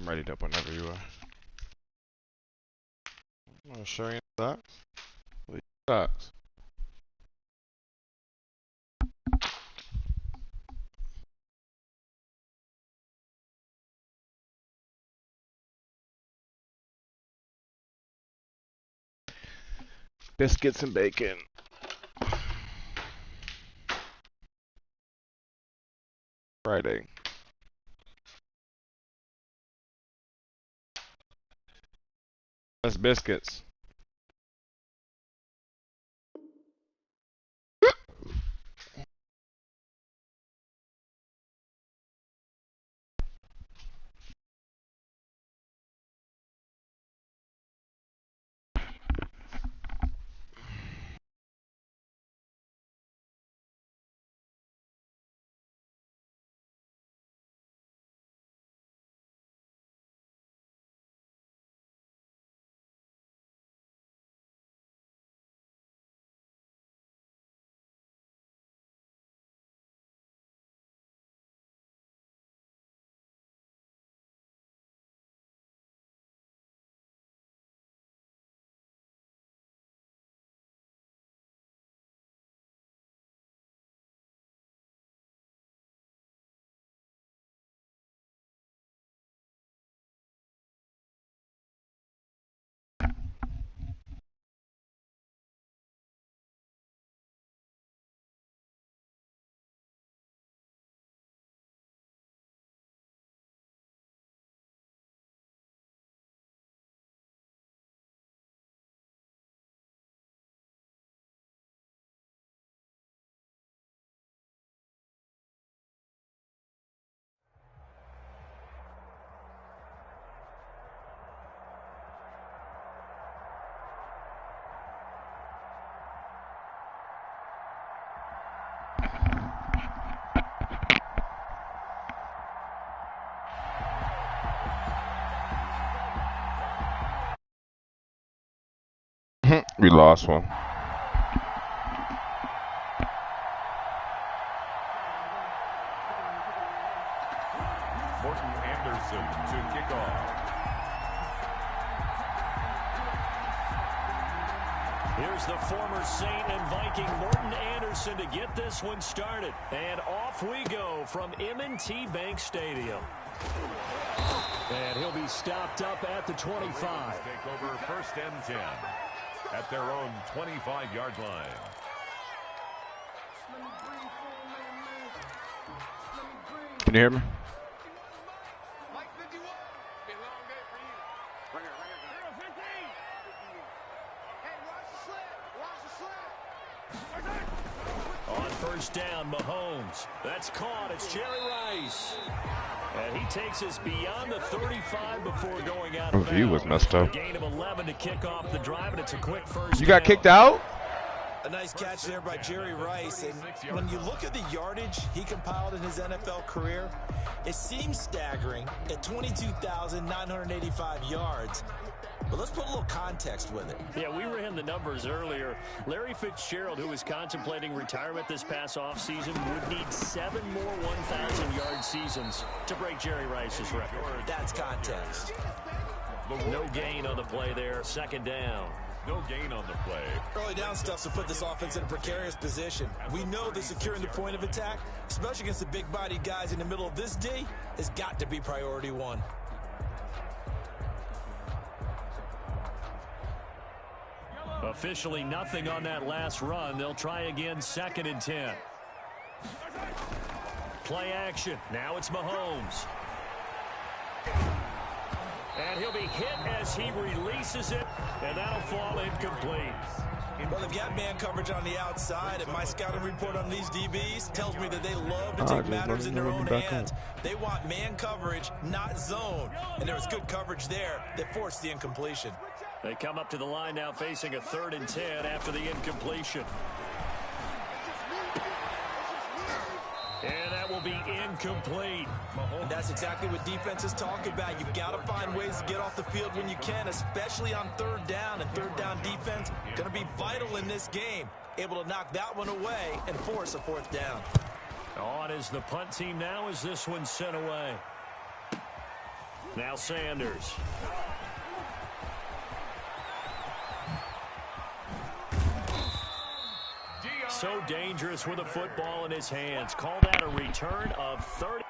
ready up whenever you are. I'm gonna show you that. Look at that. Biscuits and bacon. Friday. That's biscuits. We lost one. Morton Anderson to kick off. Here's the former Saint and Viking Morton Anderson to get this one started. And off we go from M&T Bank Stadium. And he'll be stopped up at the 25. Take over first and 10 at their own 25-yard line. Can you hear me? On first down, Mahomes. That's caught. It's Jerry Rice. And he takes us beyond the 35 before going out of bounds. The view was messed up. A gain of 11 to kick off the drive, and it's a quick first You got down. kicked out? A nice catch there by Jerry Rice. And when you look at the yardage he compiled in his NFL career, it seems staggering at 22,985 yards. But let's put a little context with it. Yeah, we ran the numbers earlier. Larry Fitzgerald, who was contemplating retirement this past offseason, would need 7 more 1,000-yard seasons to break Jerry Rice's record. That's context. No gain on the play there. Second down. No gain on the play. Early down stuff to put this offense in a precarious position. We know that securing the point of attack, especially against the big-bodied guys in the middle of this D, has got to be priority one. Officially nothing on that last run. They'll try again, second and 10. Play action. Now it's Mahomes. And he'll be hit as he releases it, and that'll fall incomplete. Well, they've got man coverage on the outside, and my scouting report on these DBs tells me that they love to take matters in their own hands. They want man coverage, not zone. And there was good coverage there that forced the incompletion. They come up to the line now facing a 3rd and 10 after the incompletion. And that will be incomplete. And that's exactly what defenses talk about. You've got to find ways to get off the field when you can, especially on 3rd down. And 3rd down defense going to be vital in this game. Able to knock that one away and force a 4th down. On is the punt team now as this one's sent away. Now Sanders. So dangerous with a football in his hands. Call that a return of 30.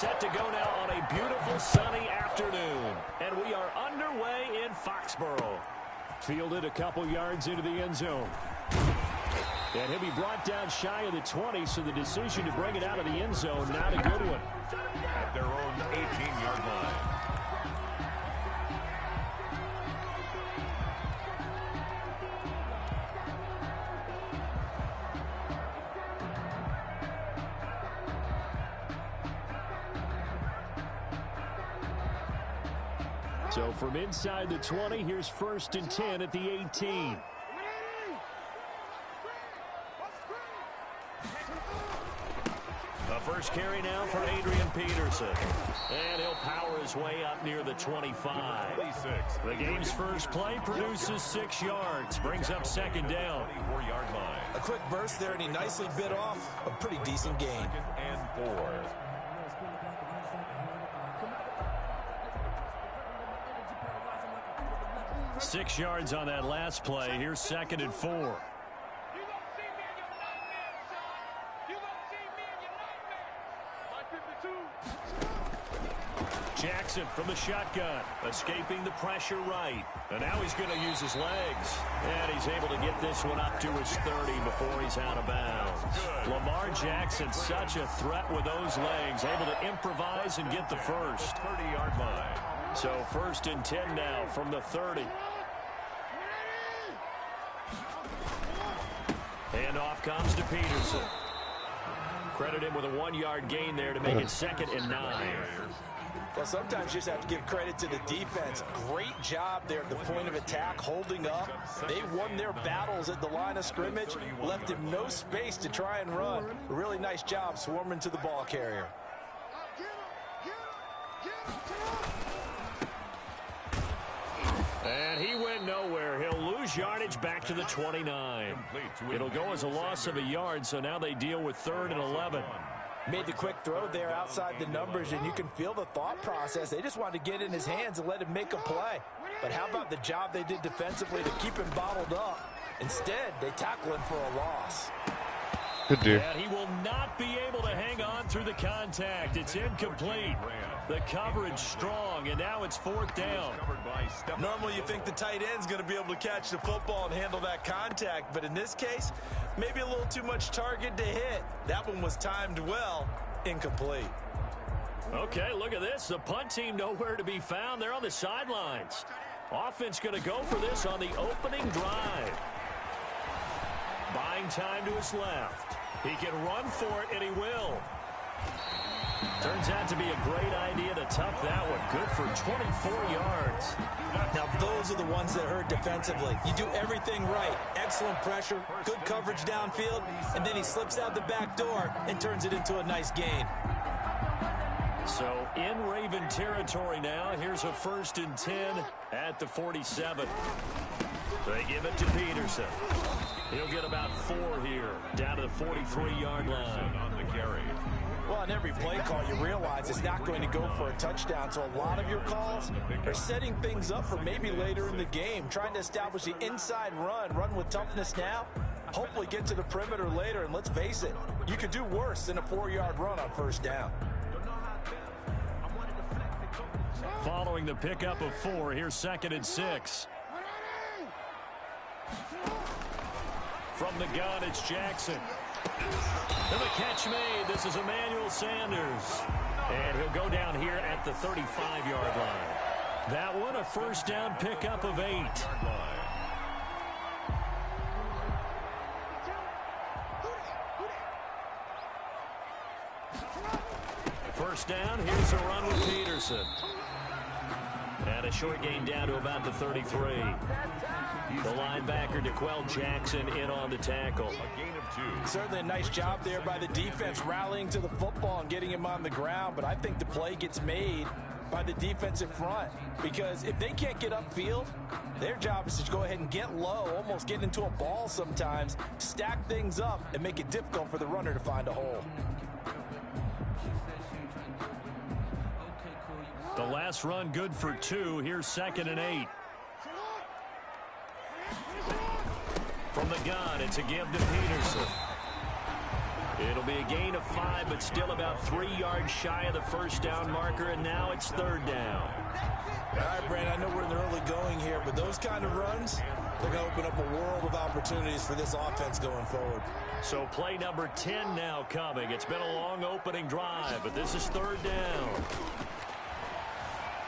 Set to go now on a beautiful sunny afternoon. And we are underway in Foxborough. Fielded a couple yards into the end zone. And he'll be brought down shy of the 20, so the decision to bring it out of the end zone, not a good one. At their own 18-yard line. So from inside the 20, here's 1st and 10 at the 18. The first carry now for Adrian Peterson. And he'll power his way up near the 25. 26. The game's first play produces 6 yards. Brings up 2nd down. 24-yard line. A quick burst there, and he nicely bit off a pretty decent gain. 2nd and 4. 6 yards on that last play. Here's 2nd and 4. Jackson from the shotgun, escaping the pressure right. And now he's going to use his legs. And he's able to get this one up to his 30 before he's out of bounds. Lamar Jackson, such a threat with those legs, able to improvise and get the first. 30-yard line. So 1st and 10 now from the 30. Handoff comes to Peterson. Credit him with a 1-yard gain there to make it 2nd and 9. Well, sometimes you just have to give credit to the defense. Great job there at the point of attack, holding up. They won their battles at the line of scrimmage, left him no space to try and run. A really nice job swarming to the ball carrier. And he went nowhere. He'll lose yardage back to the 29. It'll go as a loss of a yard, so now they deal with 3rd and 11. Made the quick throw there outside the numbers, and you can feel the thought process. They just wanted to get in his hands and let him make a play. But how about the job they did defensively to keep him bottled up? Instead, they tackle him for a loss. Good dude. And he will not be able to hang on through the contact. It's incomplete. The coverage strong, and now it's 4th down. Normally you think the tight end's going to be able to catch the football and handle that contact, but in this case, maybe a little too much target to hit. That one was timed well, incomplete. Okay, look at this. The punt team nowhere to be found. They're on the sidelines. Offense going to go for this on the opening drive. Buying time to his left. He can run for it, and he will. Turns out to be a great idea to tuck that one. Good for 24 yards. Now, those are the ones that hurt defensively. You do everything right. Excellent pressure, good coverage downfield, and then he slips out the back door and turns it into a nice gain. So in Raven territory now. Here's a 1st and 10 at the 47. They give it to Peterson. He'll get about 4 here, down to the 43-yard line. On the carry. Well, on every play call, you realize it's not going to go for a touchdown. So a lot of your calls are setting things up for maybe later in the game, trying to establish the inside run with toughness now, hopefully get to the perimeter later. And let's face it, you could do worse than a 4-yard run on 1st down. Following the pickup of 4, here's 2nd and 6. From the gun, it's Jackson. And the catch made. This is Emmanuel Sanders. And he'll go down here at the 35-yard line. That one, a 1st down pickup of 8. 1st down, here's a run with Peterson. And a short gain down to about the 33. The linebacker, DeQuell Jackson, in on the tackle. A gain of 2. Certainly a nice job there by the defense, rallying to the football and getting him on the ground. But I think the play gets made by the defensive front, because if they can't get upfield, their job is to go ahead and get low, almost get into a ball sometimes, stack things up, and make it difficult for the runner to find a hole. The last run good for 2. Here's 2nd and 8. From the gun, it's a give to Peterson. It'll be a gain of 5, but still about 3 yards shy of the 1st down marker, and now it's 3rd down. All right, Brandon, I know we're in the early going here, but those kind of runs, they're going to open up a world of opportunities for this offense going forward. So play number 10 now coming. It's been a long opening drive, but this is 3rd down.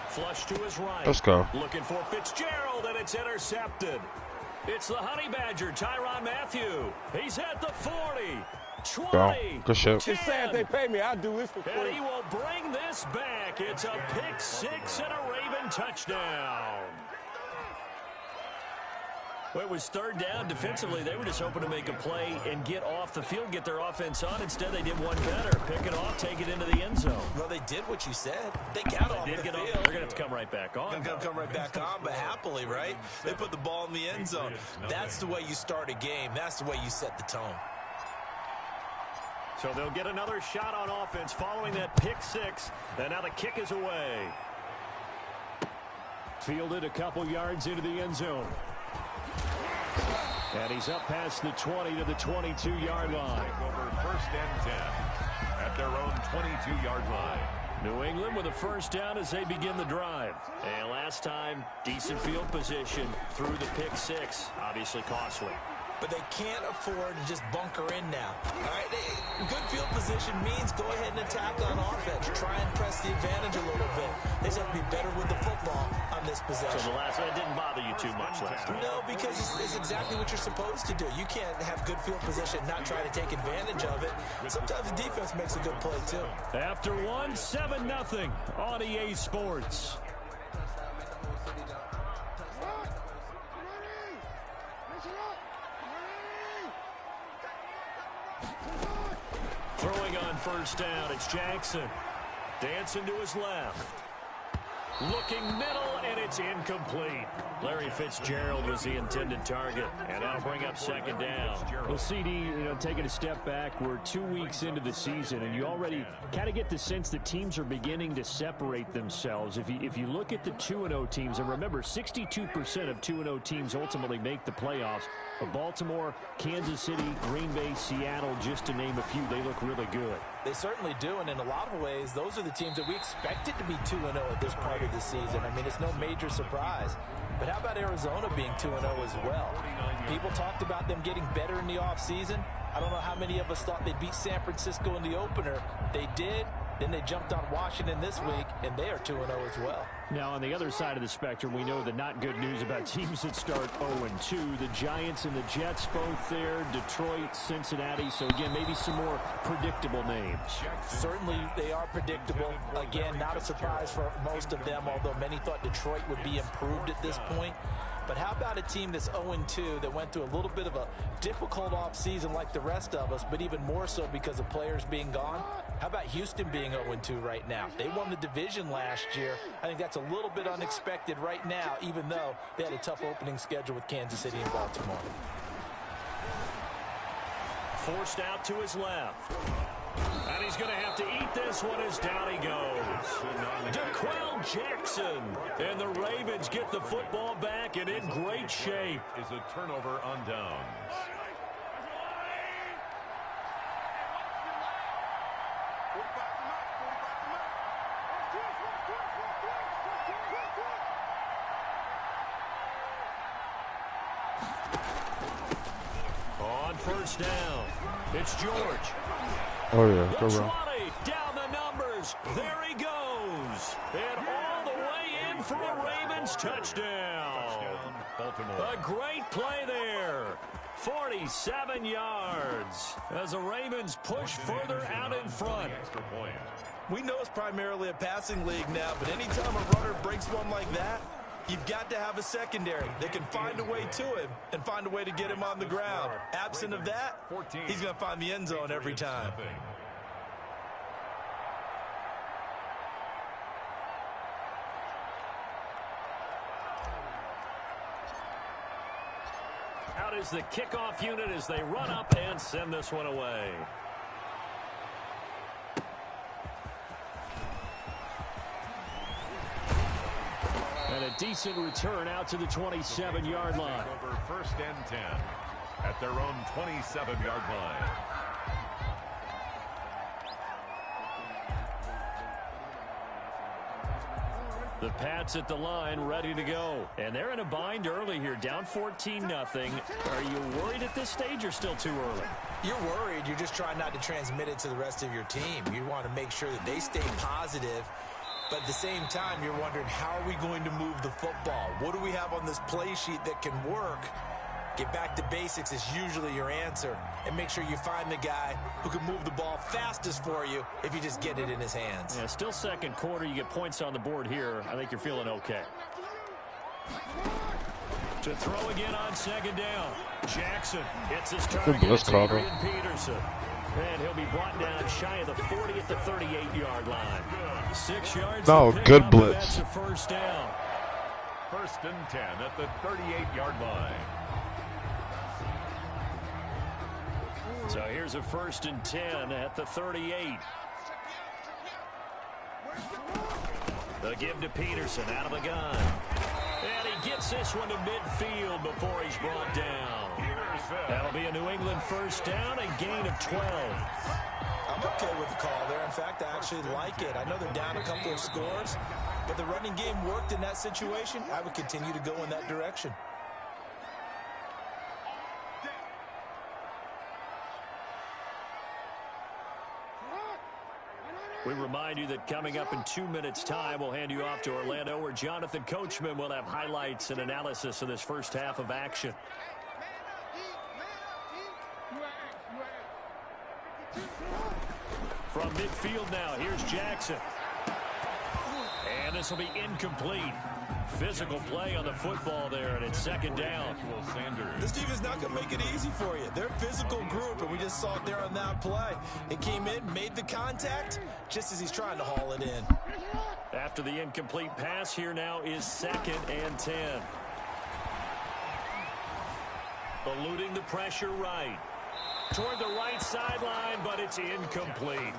Flush to his right. Let's go. Looking for Fitzgerald, and it's intercepted. It's the Honey Badger, Tyrann Mathieu. He's at the 40, 20, Go. Good shit. 10. Just say if they pay me, I'll do this for And free. he will bring this back. It's a pick 6 and a Raven touchdown. Well, it was 3rd down. Defensively, they were just hoping to make a play and get off the field, get their offense on. Instead, they did one better. Pick it off, take it into the end zone. Well, they did what you said. They got off the field. They're going to have to come right back on. They're going to come right back on, but happily, right? They put the ball in the end zone. That's the way you start a game. That's the way you set the tone. So they'll get another shot on offense following that pick 6. And now the kick is away. Fielded a couple yards into the end zone. And he's up past the 20 to the 22-yard line. Over 1st and 10 at their own 22-yard line. New England with a first down as they begin the drive. And last time, decent field position through the pick six. Obviously costly. But they can't afford to just bunker in now. All right, good field position means go ahead and attack on offense. Try and press the advantage a little bit. They just have to be better with the football on this possession. So the last one didn't bother you too much last time? No, because it's exactly what you're supposed to do. You can't have good field position and not try to take advantage of it. Sometimes the defense makes a good play, too. After 7-0 on EA Sports. Throwing on first down, it's Jackson. Dancing to his left. Looking middle, and it's incomplete. Larry Fitzgerald was the intended target, and that'll bring up second down. Well, CD, taking a step back, we're 2 weeks into the season, and you already kind of get the sense that teams are beginning to separate themselves. If you look at the 2-0 teams, and remember, 62% of 2-0 teams ultimately make the playoffs. But Baltimore, Kansas City, Green Bay, Seattle, just to name a few, they look really good. They certainly do, and in a lot of ways, those are the teams that we expected to be 2-0 at this part of the season. I mean, it's no major surprise. But how about Arizona being 2-0 as well? People talked about them getting better in the offseason. I don't know how many of us thought they'd beat San Francisco in the opener. They did. Then they jumped on Washington this week, and they are 2-0 as well. Now, on the other side of the spectrum, we know the not good news about teams that start 0-2. The Giants and the Jets both there, Detroit, Cincinnati. So, again, maybe some more predictable names. Certainly, they are predictable. Again, not a surprise for most of them, although many thought Detroit would be improved at this point. But how about a team that's 0-2 that went through a little bit of a difficult offseason like the rest of us, but even more so because of players being gone? How about Houston being 0-2 right now? They won the division last year. I think that's a little bit unexpected right now, even though they had a tough opening schedule with Kansas City and Baltimore. Forced out to his left. And he's going to have to eat this one as down he goes. DeQuell Jackson. And the Ravens get the football back and in great shape. Is a turnover on downs. On first down, it's George. Oh, yeah. Go The wrong. 20, down the numbers. There he goes. And all the way in for a Ravens touchdown. Baltimore. A great play there. 47 yards as the Ravens push further out in front. We know it's primarily a passing league now, but anytime a runner breaks one like that, you've got to have a secondary that can find a way to him and find a way to get him on the ground. Absent of that, he's going to find the end zone every time. Out is the kickoff unit as they run up and send this one away. And a decent return out to the 27-yard line. Over first and 10 at their own 27-yard line. The Pats at the line, ready to go. And they're in a bind early here, down 14-0. Are you worried at this stage or still too early? You're worried. You're just trying not to transmit it to the rest of your team. You want to make sure that they stay positive. But at the same time, you're wondering, how are we going to move the football? What do we have on this play sheet that can work? Get back to basics is usually your answer. And make sure you find the guy who can move the ball fastest for you if you just get it in his hands. Yeah, still second quarter. You get points on the board here. I think you're feeling okay. To throw again on second down. Jackson hits his target. blitz call, Adrian Peterson. And he'll be brought down shy of the 40 at the 38-yard line. 6 yards. No, to pick good up, blitz. That's a first down. First and 10 at the 38-yard line. So here's a first and 10 at the 38. The give to Peterson out of the gun. And he gets this one to midfield before he's brought down. That'll be a New England first down, a gain of 12. I'm okay with the call there. In fact, I actually like it. I know they're down a couple of scores, but the running game worked in that situation. I would continue to go in that direction. We remind you that coming up in 2 minutes' time, we'll hand you off to Orlando, where Jonathan Coachman will have highlights and analysis of this first half of action. From midfield now, here's Jackson. And this will be incomplete. Physical play on the football there, and it's second down. This team is not going to make it easy for you. They're a physical group, and we just saw it there on that play. It came in, made the contact, just as he's trying to haul it in. After the incomplete pass, here now is 2nd and 10. Eluding the pressure right. Toward the right sideline, but it's incomplete.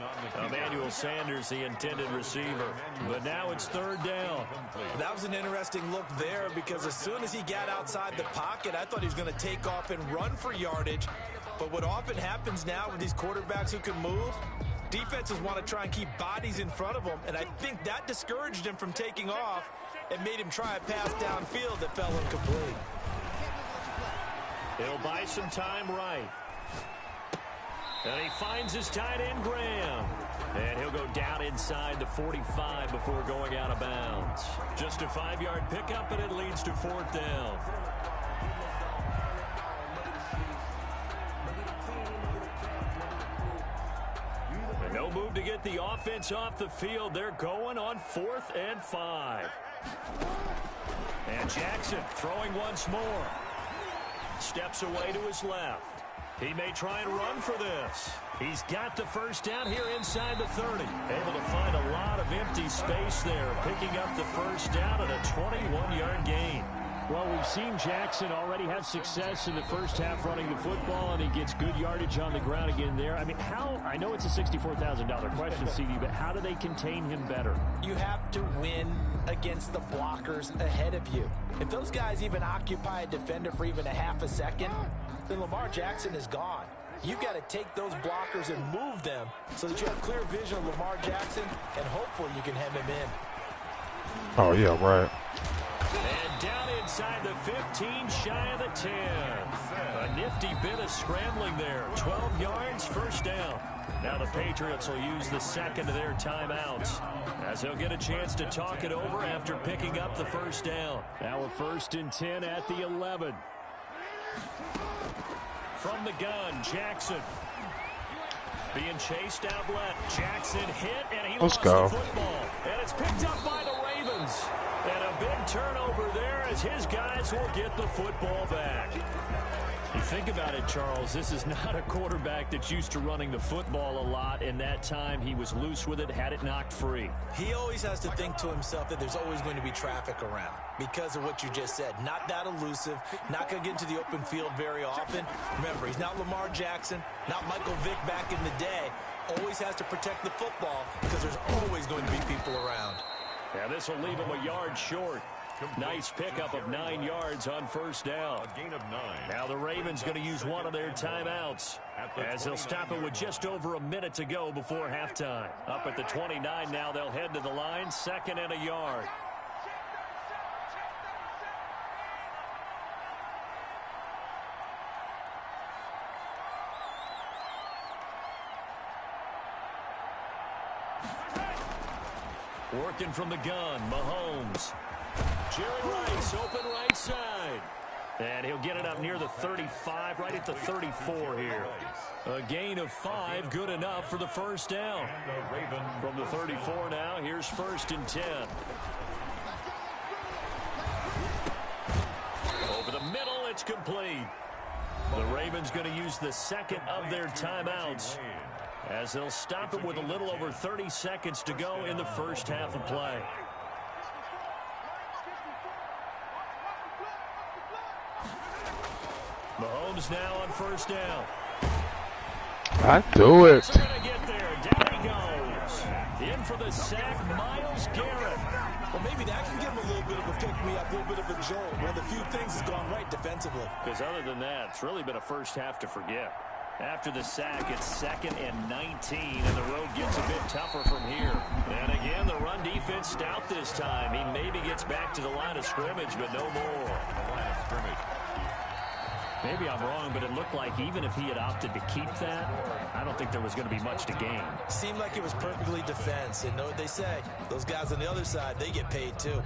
Emmanuel Sanders, the intended receiver. But now it's 3rd down. That was an interesting look there, because as soon as he got outside the pocket, I thought he was going to take off and run for yardage. But what often happens now with these quarterbacks who can move, defenses want to try and keep bodies in front of them, and I think that discouraged him from taking off and made him try a pass downfield that fell incomplete. He'll buy some time right. And he finds his tight end, Graham. And he'll go down inside the 45 before going out of bounds. Just a 5-yard pickup, and it leads to 4th down. And no move to get the offense off the field. They're going on 4th and 5. And Jackson throwing once more. Steps away to his left. He may try and run for this. He's got the first down here inside the 30. Able to find a lot of empty space there, picking up the first down at a 21-yard gain. Well, we've seen Jackson already have success in the first half running the football, and he gets good yardage on the ground again there. I mean, I know it's a $64,000 question, CD, but how do they contain him better? You have to win against the blockers ahead of you. If those guys even occupy a defender for even a half a second, then Lamar Jackson is gone. You've got to take those blockers and move them so that you have clear vision of Lamar Jackson, and hopefully you can hem him in. Oh, yeah, right. And down inside the 15, shy of the 10. A nifty bit of scrambling there. 12 yards, first down. Now the Patriots will use the second of their timeouts, as they'll get a chance to talk it over after picking up the first down. Now a 1st and 10 at the 11. From the gun, Jackson. Being chased out left. Jackson hit, and he lost the football. And it's picked up by the Ravens. And a big turnover there as his guys will get the football back. You think about it, Charles, this is not a quarterback that's used to running the football a lot, and that time he was loose with it, had it knocked free. He always has to think to himself that there's always going to be traffic around because of what you just said. Not that elusive, not going to get into the open field very often. Remember, he's not Lamar Jackson, not Michael Vick back in the day. Always has to protect the football because there's always going to be people around. Yeah, this will leave him a yard short. Nice pickup of 9 yards on first down. A gain of 9. Now the Ravens going to use one of their timeouts as they'll stop it with just over a minute to go before halftime. Up at the 29 now, they'll head to the line, 2nd and a yard. Working from the gun, Mahomes. Jerry Rice, open right side. And he'll get it up near the 35, right at the 34 here. A gain of 5, good enough for the first down. From the 34 now, here's 1st and 10. Over the middle, it's complete. The Ravens going to use the second of their timeouts, as they'll stop it with a little over 30 seconds to go in the first half of play. Mahomes now on first down. I do it. Gonna get there. Down he goes. In for the sack, Myles Garrett. Well, maybe that can give him a little bit of a pick-me-up, a little bit of a jolt. One of the few things that's gone right defensively. Because other than that, it's really been a first half to forget. After the sack, it's 2nd and 19, and the road gets a bit tougher from here. And again, the run defense stout this time. He maybe gets back to the line of scrimmage, but no more. The line of scrimmage. Maybe I'm wrong, but it looked like even if he had opted to keep that, I don't think there was going to be much to gain. Seemed like it was perfectly defense. And know what they say? Those guys on the other side, they get paid too.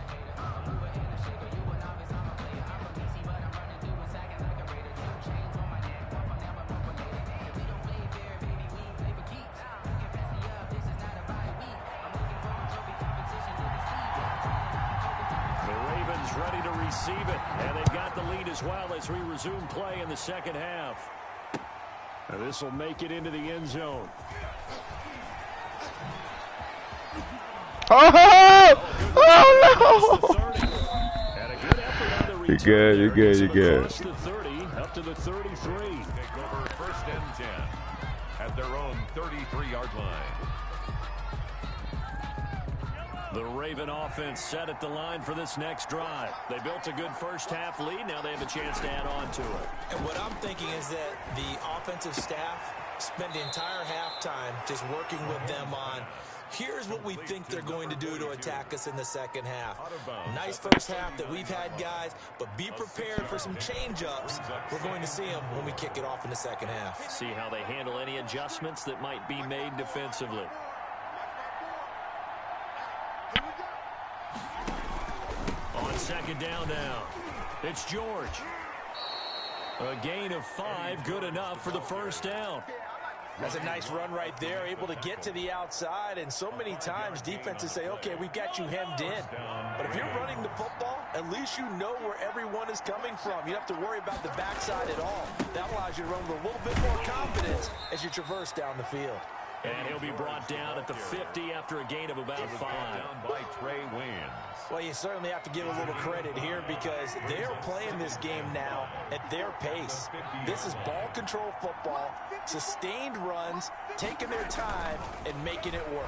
Ready to receive it, and they've got the lead as well as we resume play in the second half. And this will make it into the end zone. Oh no! And a good effort on the return. You're good. Across the 30, up to the 33. Take over 1st and 10 at their own 33-yard line. The Raven offense set at the line for this next drive. They built a good first half lead. Now they have a chance to add on to it. And what I'm thinking is that the offensive staff spent the entire halftime just working with them on, here's what we think they're going to do to attack us in the second half. Nice first half that we've had, guys, but be prepared for some change-ups. We're going to see them when we kick it off in the second half. See how they handle any adjustments that might be made defensively. On 2nd down now, it's George. A gain of 5, good enough for the first down. That's a nice run right there, able to get to the outside, and so many times defenses say, okay, we've got you hemmed in. But if you're running the football, at least you know where everyone is coming from. You don't have to worry about the backside at all. That allows you to run with a little bit more confidence as you traverse down the field. And he'll be brought down at the 50 after a gain of about 5. Down by Trey Waynes. Well, you certainly have to give a little credit here because they're playing this game now at their pace. This is ball control football, sustained runs, taking their time, and making it work.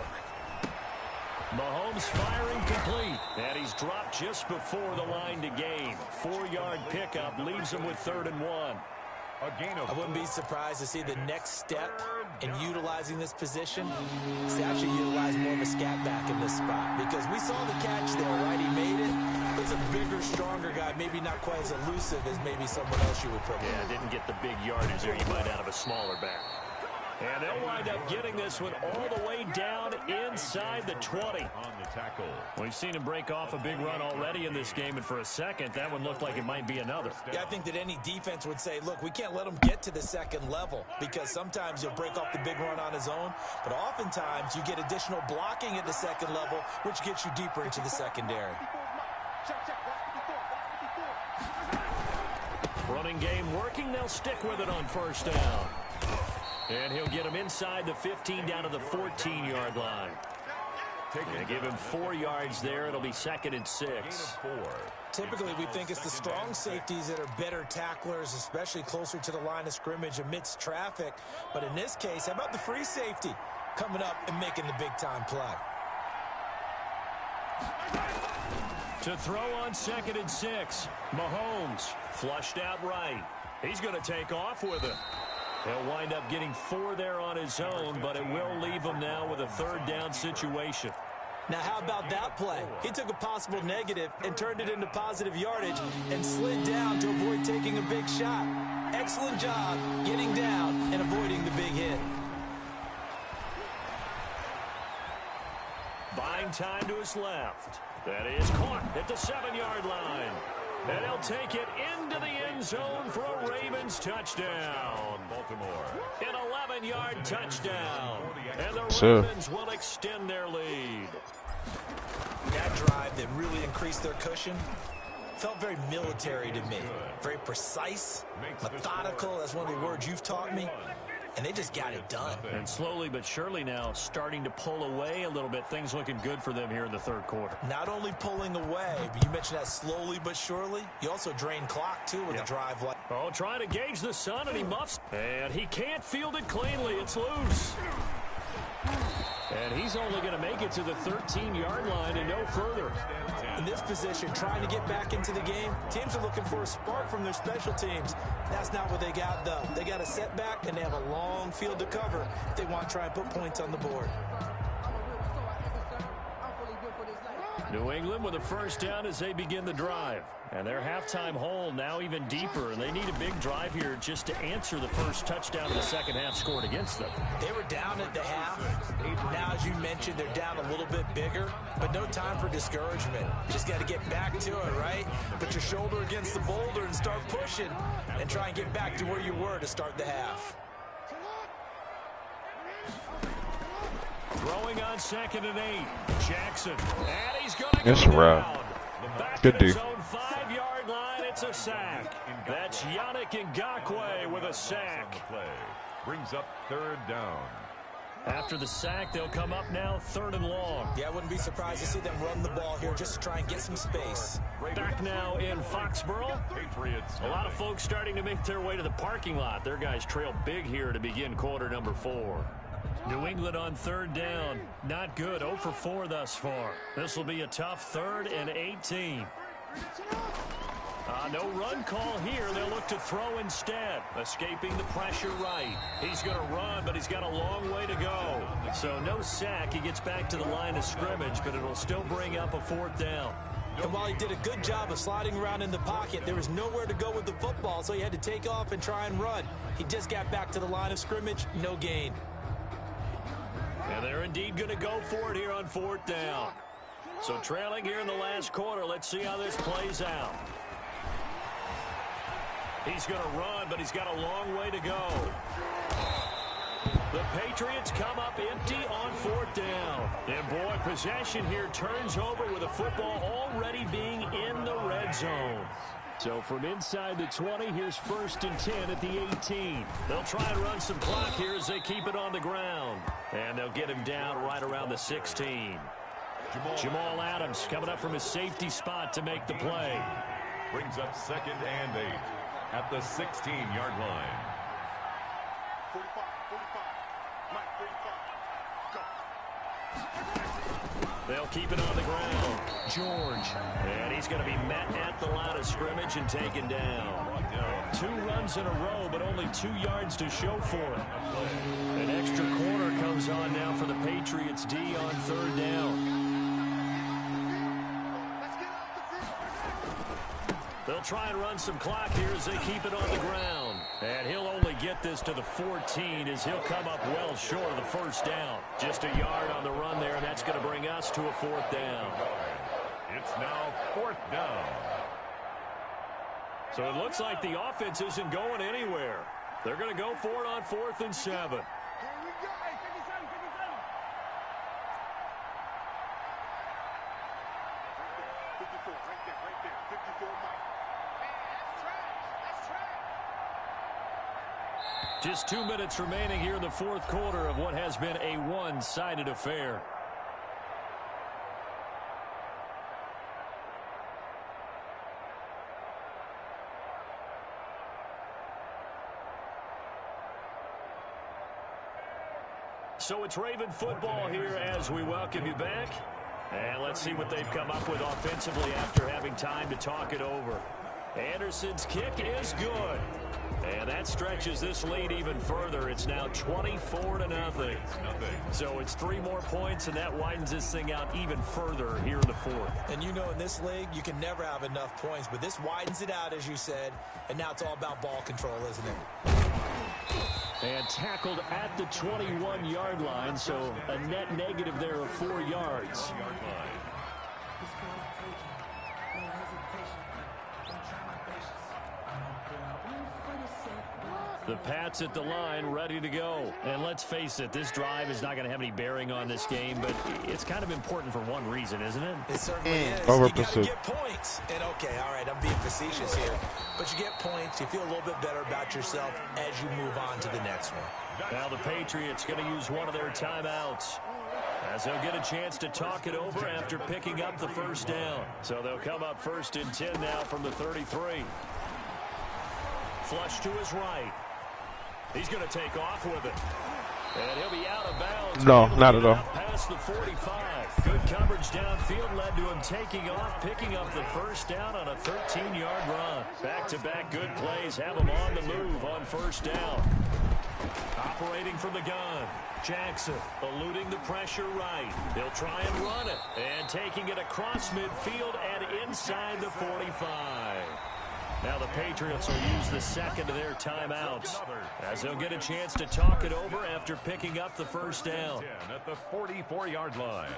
Mahomes firing complete, and he's dropped just before the line to gain. 4-yard pickup leaves him with 3rd and 1. I wouldn't be surprised to see the next step in utilizing this position is to actually utilize more of a scat back in this spot, because we saw the catch there, right? He made it. It's a bigger, stronger guy, maybe not quite as elusive as maybe someone else you would put in. Yeah, didn't get the big yardage there you might out of a smaller back. And they'll wind up getting this one all the way down inside the 20. On the tackle. We've seen him break off a big run already in this game, and for a second, that one looked like it might be another. Yeah, I think that any defense would say, look, we can't let him get to the second level, because sometimes he'll break off the big run on his own, but oftentimes you get additional blocking at the second level, which gets you deeper into the secondary. Running game working. They'll stick with it on 1st down. And he'll get him inside the 15 down to the 14-yard line. They give him 4 yards there. It'll be 2nd and 6. Typically, we think it's the strong safeties that are better tacklers, especially closer to the line of scrimmage amidst traffic. But in this case, how about the free safety coming up and making the big-time play? To throw on 2nd and 6. Mahomes flushed out right. He's going to take off with it. He'll wind up getting 4 there on his own, but it will leave him now with a 3rd down situation. Now, how about that play? He took a possible negative and turned it into positive yardage and slid down to avoid taking a big shot. Excellent job getting down and avoiding the big hit. Buying time to his left. That is caught at the 7-yard line. And he'll take it into the end zone for a Ravens touchdown. Baltimore. An 11-yard touchdown. And the Ravens will extend their lead. That drive that really increased their cushion felt very military to me. Very precise, methodical. That's one of the words you've taught me. And they just got it done. And slowly but surely now starting to pull away a little bit. Things looking good for them here in the 3rd quarter. Not only pulling away, but you mentioned that slowly but surely. You also drain clock, too, with a drive like... Oh, trying to gauge the sun, and he muffs. And he can't field it cleanly. It's loose. And he's only going to make it to the 13-yard line and no further. In this position, trying to get back into the game, teams are looking for a spark from their special teams. That's not what they got, though. They got a setback, and they have a long field to cover if they want to try and put points on the board. New England with a first down as they begin the drive. And their halftime hole now even deeper, and they need a big drive here just to answer the first touchdown of the second half scored against them. They were down at the half. Now, as you mentioned, they're down a little bit bigger, but no time for discouragement. Just got to get back to it, right? Put your shoulder against the boulder and start pushing and try and get back to where you were to start the half. Throwing on 2nd and 8. Jackson. And he's going to It's go rough. down. Back Good at his dude. own 5-yard line. It's a sack. That's Yannick Ngakoue with a sack. Brings up 3rd down. After the sack, they'll come up now 3rd and long. Yeah, I wouldn't be surprised to see them run the ball here just to try and get some space. Back now in Foxborough. Patriots. A lot of folks starting to make their way to the parking lot. Their guys trail big here to begin quarter number 4. New England on 3rd down. Not good. 0 for 4 thus far. This will be a tough 3rd and 18. No run call here. They'll look to throw instead. Escaping the pressure right. He's going to run, but he's got a long way to go. So no sack. He gets back to the line of scrimmage, but it'll still bring up a 4th down. And while he did a good job of sliding around in the pocket, there was nowhere to go with the football, so he had to take off and try and run. He just got back to the line of scrimmage. No gain. And they're indeed going to go for it here on 4th down. So trailing here in the last quarter. Let's see how this plays out. He's going to run, but he's got a long way to go. The Patriots come up empty on 4th down. And boy, possession here turns over with the football already being in the red zone. So from inside the 20, here's 1st and 10 at the 18. They'll try and run some clock here as they keep it on the ground. And they'll get him down right around the 16. Jamal Adams coming up from his safety spot to make the play. Brings up 2nd and 8 at the 16-yard line. 45, Mike 45, go. They'll keep it on the ground. George. And he's going to be met at the line of scrimmage and taken down. 2 runs in a row, but only 2 yards to show for it. An extra corner comes on now for the Patriots D on 3rd down. They'll try and run some clock here as they keep it on the ground. And he'll only get this to the 14 as he'll come up well short of the 1st down. Just a yard on the run there, and that's going to bring us to a 4th down. It's now 4th down. So it looks like the offense isn't going anywhere. They're going to go for it on 4th and 7. Here we go. Hey, 57, 57. 54, right there, 54, Mike. Just 2 minutes remaining here in the 4th quarter of what has been a one-sided affair. So it's Raven football here as we welcome you back. And let's see what they've come up with offensively after having time to talk it over. Anderson's kick is good. And that stretches this lead even further. It's now 24-0. So it's 3 more points, and that widens this thing out even further here in the 4th. And you know, in this league, you can never have enough points, but this widens it out, as you said, and now it's all about ball control, isn't it? And tackled at the 21-yard line, so a net negative there of 4 yards. The Pats at the line, ready to go. And let's face it, this drive is not going to have any bearing on this game, but it's kind of important for one reason, isn't it? It certainly is. Over You got to pursuit. get points. And okay, all right, I'm being facetious here. But you get points, you feel a little bit better about yourself as you move on to the next one. Now the Patriots going to use one of their timeouts, as they'll get a chance to talk it over after picking up the 1st down. So they'll come up 1st and 10 now from the 33. Flush to his right. He's going to take off with it. And he'll be out of bounds. No, not at all. past the 45. Good coverage downfield led to him taking off, picking up the first down on a 13-yard run. Back-to-back good plays have him on the move on first down. Operating from the gun, Jackson eluding the pressure right. He'll try and run it, and taking it across midfield and inside the 45. Now the Patriots will use the second of their timeouts as they'll get a chance to talk it over after picking up the first down. At the 44-yard line.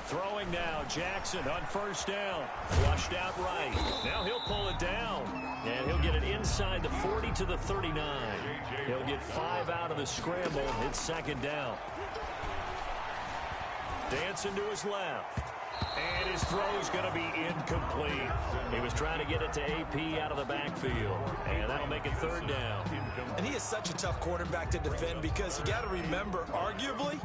Throwing now, Jackson on first down. Flushed out right. Now he'll pull it down. And he'll get it inside the 40 to the 39. He'll get 5 out of the scramble. It's second down. Dancing to his left. And his throw's going to be incomplete. He was trying to get it to AP out of the backfield. And that'll make it third down. And he is such a tough quarterback to defend because you got to remember, arguably,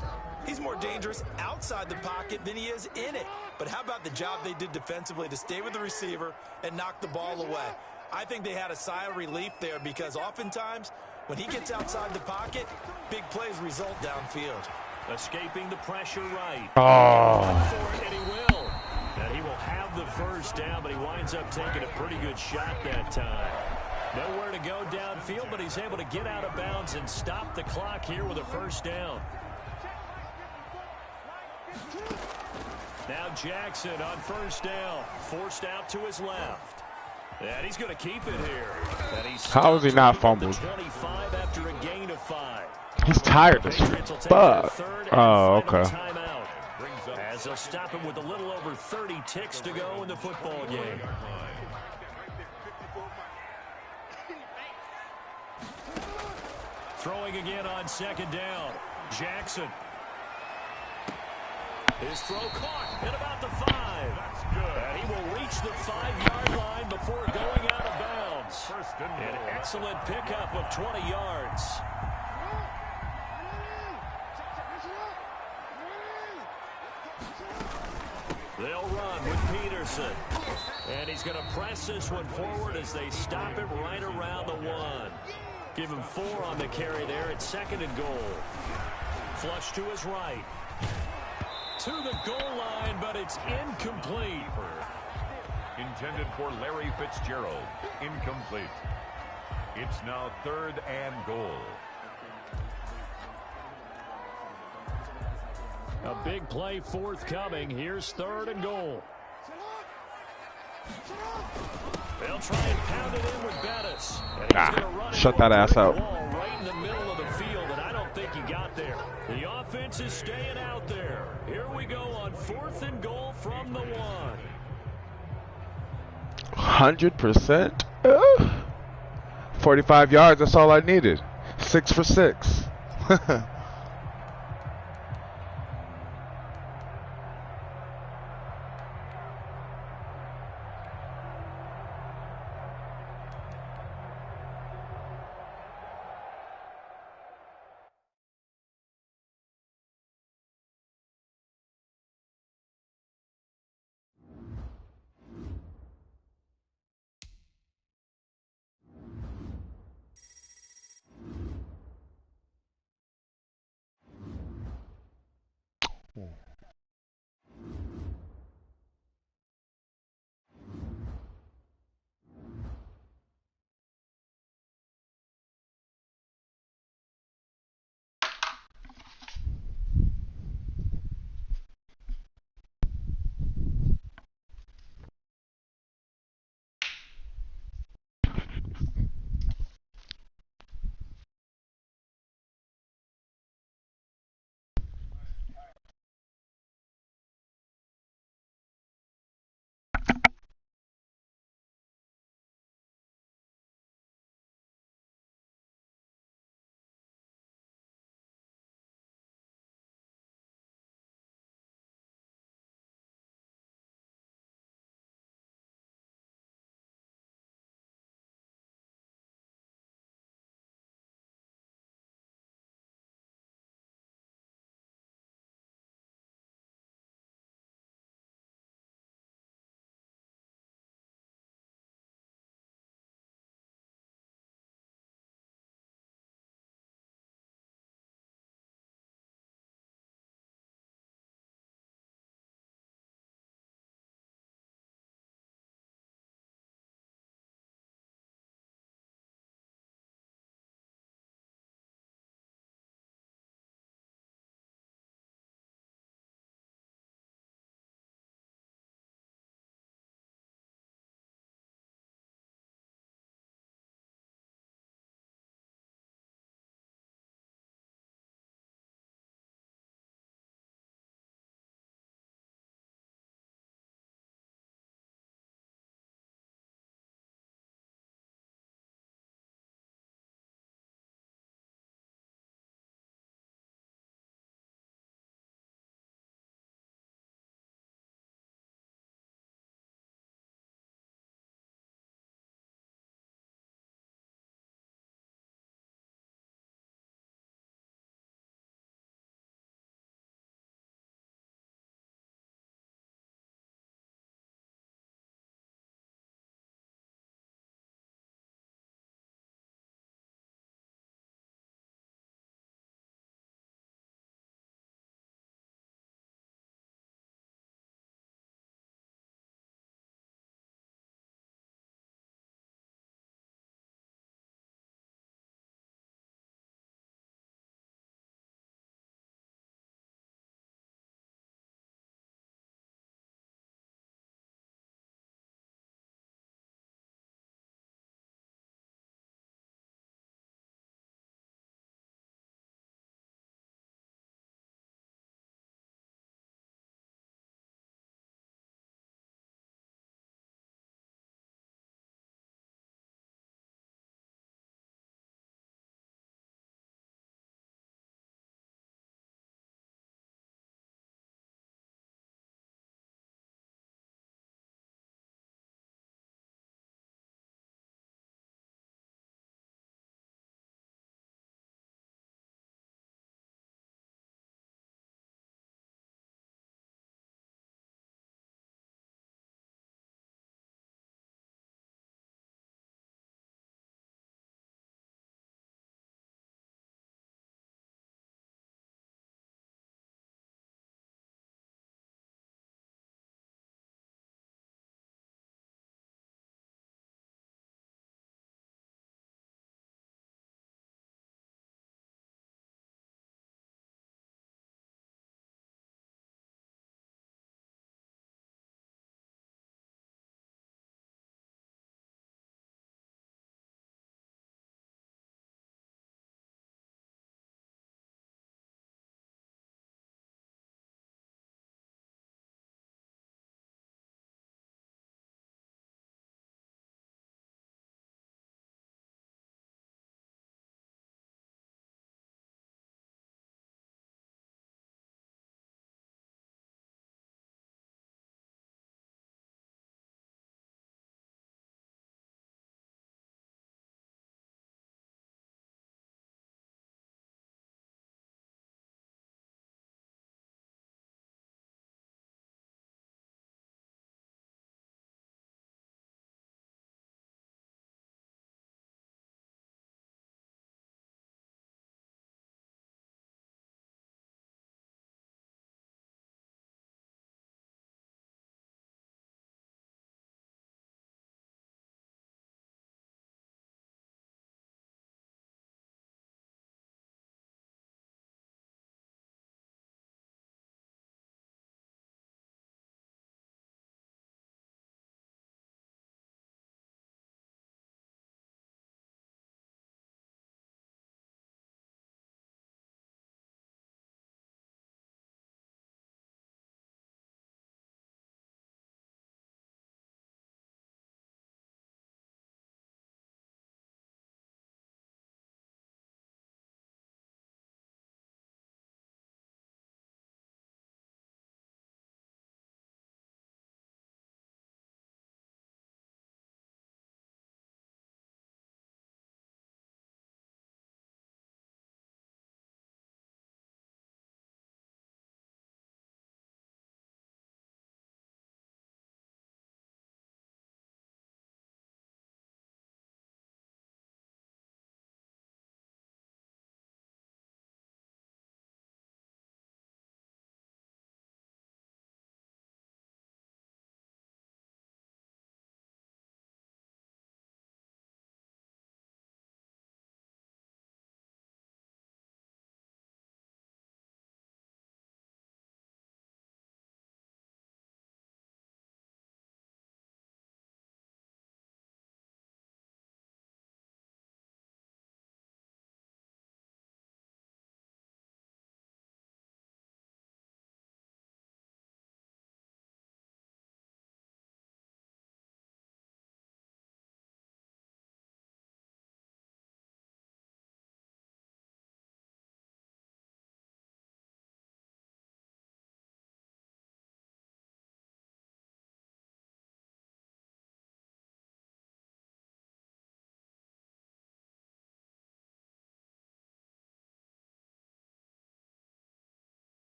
he's more dangerous outside the pocket than he is in it. But how about the job they did defensively to stay with the receiver and knock the ball away? I think they had a sigh of relief there because oftentimes when he gets outside the pocket, big plays result downfield. Escaping the pressure right. Oh. And he will. And he will have the first down, but he winds up taking a pretty good shot that time. Nowhere to go downfield, but he's able to get out of bounds and stop the clock here with a first down. Now Jackson on first down, forced out to his left. And he's going to keep it here. And he's How is he not fumbled? 25 after a gain of 5. He's tired as fuck. Oh, okay. As they'll stop him with a little over 30 ticks to go in the football game. Throwing again on second down. Jackson. His throw caught at about the 5. That's good. And he will reach the 5-yard line before going out of bounds. An excellent pickup of 20 yards. They'll run with Peterson. And he's going to press this one forward as they stop it right around the 1. Give him 4 on the carry there at second and goal. Flush to his right. To the goal line, but it's incomplete. Intended for Larry Fitzgerald. Incomplete. It's now third and goal. A big play forthcoming. Here's third and goal. They'll try and pound it in with Bettis. Shut that ass out. Right in the middle of the field, and I don't think he got there. The offense is staying out there. Here we go on fourth and goal from the 1. 100%. 45 yards, that's all I needed. 6 for 6.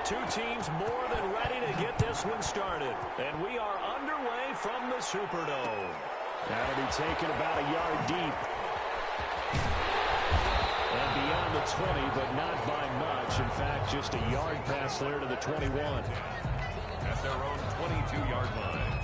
two teams more than ready to get this one started. And we are underway from the Superdome. That'll be taken about a yard deep. And beyond the 20, but not by much. In fact, just a yard pass there to the 21. At their own 22-yard line.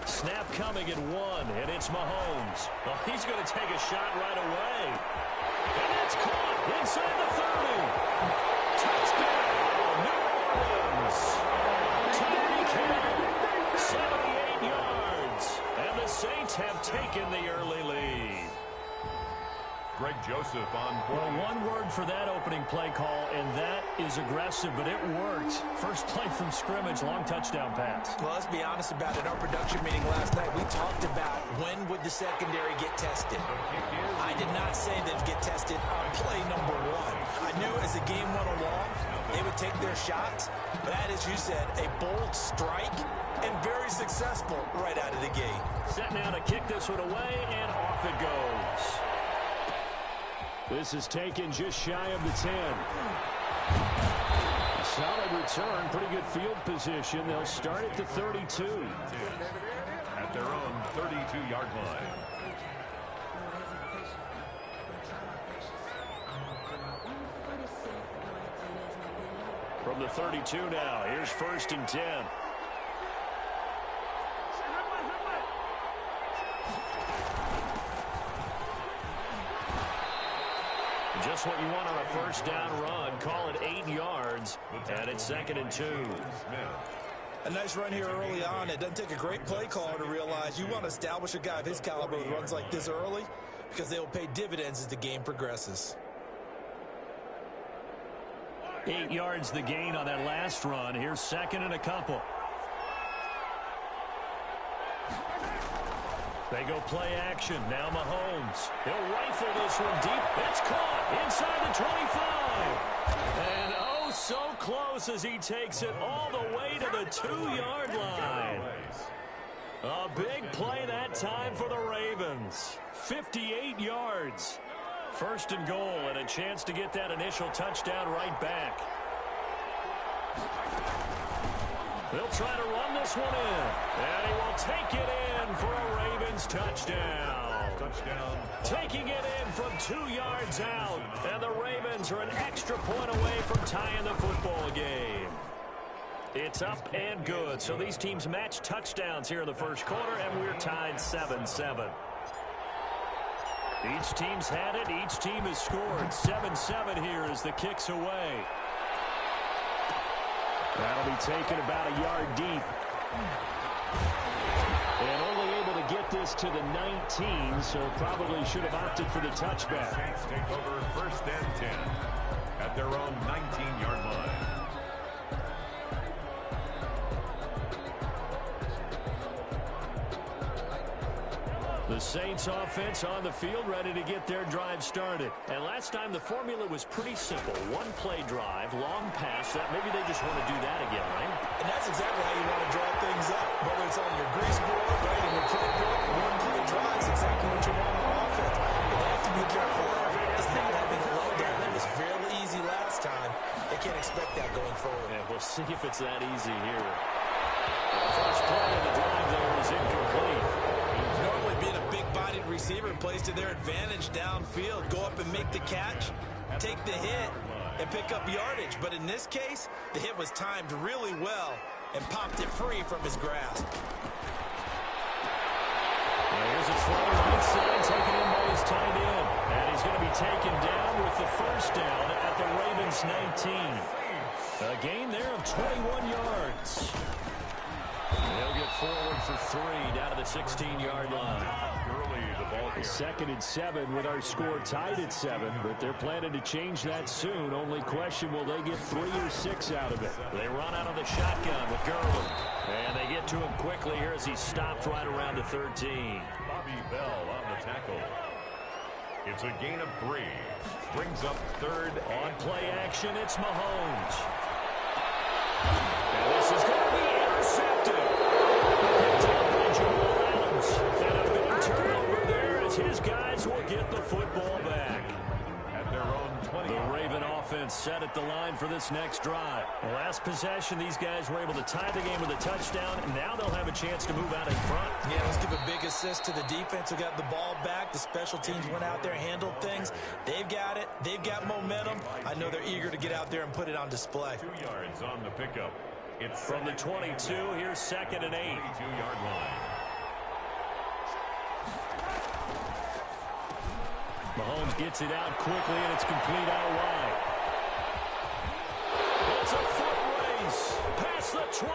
Snap coming at 1, and it's Mahomes. Oh, he's going to take a shot right away. And that's caught inside the 30. Touchdown, New Orleans. Tyreek Hill, 78 yards. And the Saints have taken the early lead. Greg Joseph on board. Well, one word for that opening play call, and that is aggressive, but it worked. First play from scrimmage, long touchdown pass. Well, let's be honest about it. In our production meeting last night, we talked about when would the secondary get tested. I did not say they'd get tested on play number 1. I knew as the game went along, they would take their shots. But that, as you said, a bold strike and very successful right out of the gate. Set now to kick this one away, and off it goes. This is taken just shy of the 10. Solid return, pretty good field position. They'll start at the 32. At their own 32-yard line. From the 32 now, here's 1st and 10. Just what you want on a first down run. Call it 8 yards, and it's 2nd and 2. A nice run here early on. It doesn't take a great play caller to realize you want to establish a guy of his caliber who runs like this early because they will pay dividends as the game progresses. 8 yards the gain on that last run. Here's 2nd and a couple. They go play action. Now Mahomes. He'll rifle this one deep. It's caught inside the 25. And oh, so close as he takes it all the way to the 2-yard line. A big play that time for the Ravens. 58 yards. 1st and goal, and a chance to get that initial touchdown right back. They'll try to run this one in. And he will take it in for a Ravens touchdown. Taking it in from 2 yards out. And the Ravens are an extra point away from tying the football game. It's up and good. So these teams match touchdowns here in the first quarter, and we're tied 7-7. Each team's had it. Each team has scored. 7-7 here as the kick's away. That'll be taken about a yard deep. And only able to get this to the 19, so probably should have opted for the touchback. Saints take over 1st and 10 at their own 19-yard line. The Saints offense on the field, ready to get their drive started. And last time the formula was pretty simple. One play drive, long pass. That maybe they just want to do that again, right? And that's exactly how you want to draw things up. Whether it's on your grease board, right, in your playbook, one play drive is exactly what you want on offense. But they have to be careful is not having a letdown. That was fairly easy last time. They can't expect that going forward. Yeah, we'll see if it's that easy here. The first play of the drive there is incomplete. Normally being a big-bodied receiver plays to their advantage downfield. Go up and make the catch, take the hit, and pick up yardage. But in this case, the hit was timed really well and popped it free from his grasp. Here's a throw right side, taken in by his tight end. And he's going to be taken down with the first down at the Ravens 19. A gain there of 21 yards. He'll get forward for 3 down to the 16-yard line. Gurley, the ball here. 2nd and 7 with our score tied at 7, but they're planning to change that soon. Only question, will they get 3 or 6 out of it? They run out of the shotgun with Gurley. And they get to him quickly here as he stopped right around the 13. Bobby Bell on the tackle. It's a gain of 3. Brings up 3rd. On play action, it's Mahomes. And this is going to be intercepted. Picked up by Jamal Adams. And a big turnover there as his guys will get the football back. At their own 20. The Raven offense set at the line for this next drive. Last possession, these guys were able to tie the game with a touchdown, and now they'll have a chance to move out in front. Yeah, let's give a big assist to the defense who got the ball back. The special teams went out there, handled things. They've got it. They've got momentum. I know they're eager to get out there and put it on display. 2 yards on the pickup. It's From the 22, here's 2nd and 8. 22-yard line. Mahomes gets it out quickly, and it's complete out wide. It's a foot race past the 20.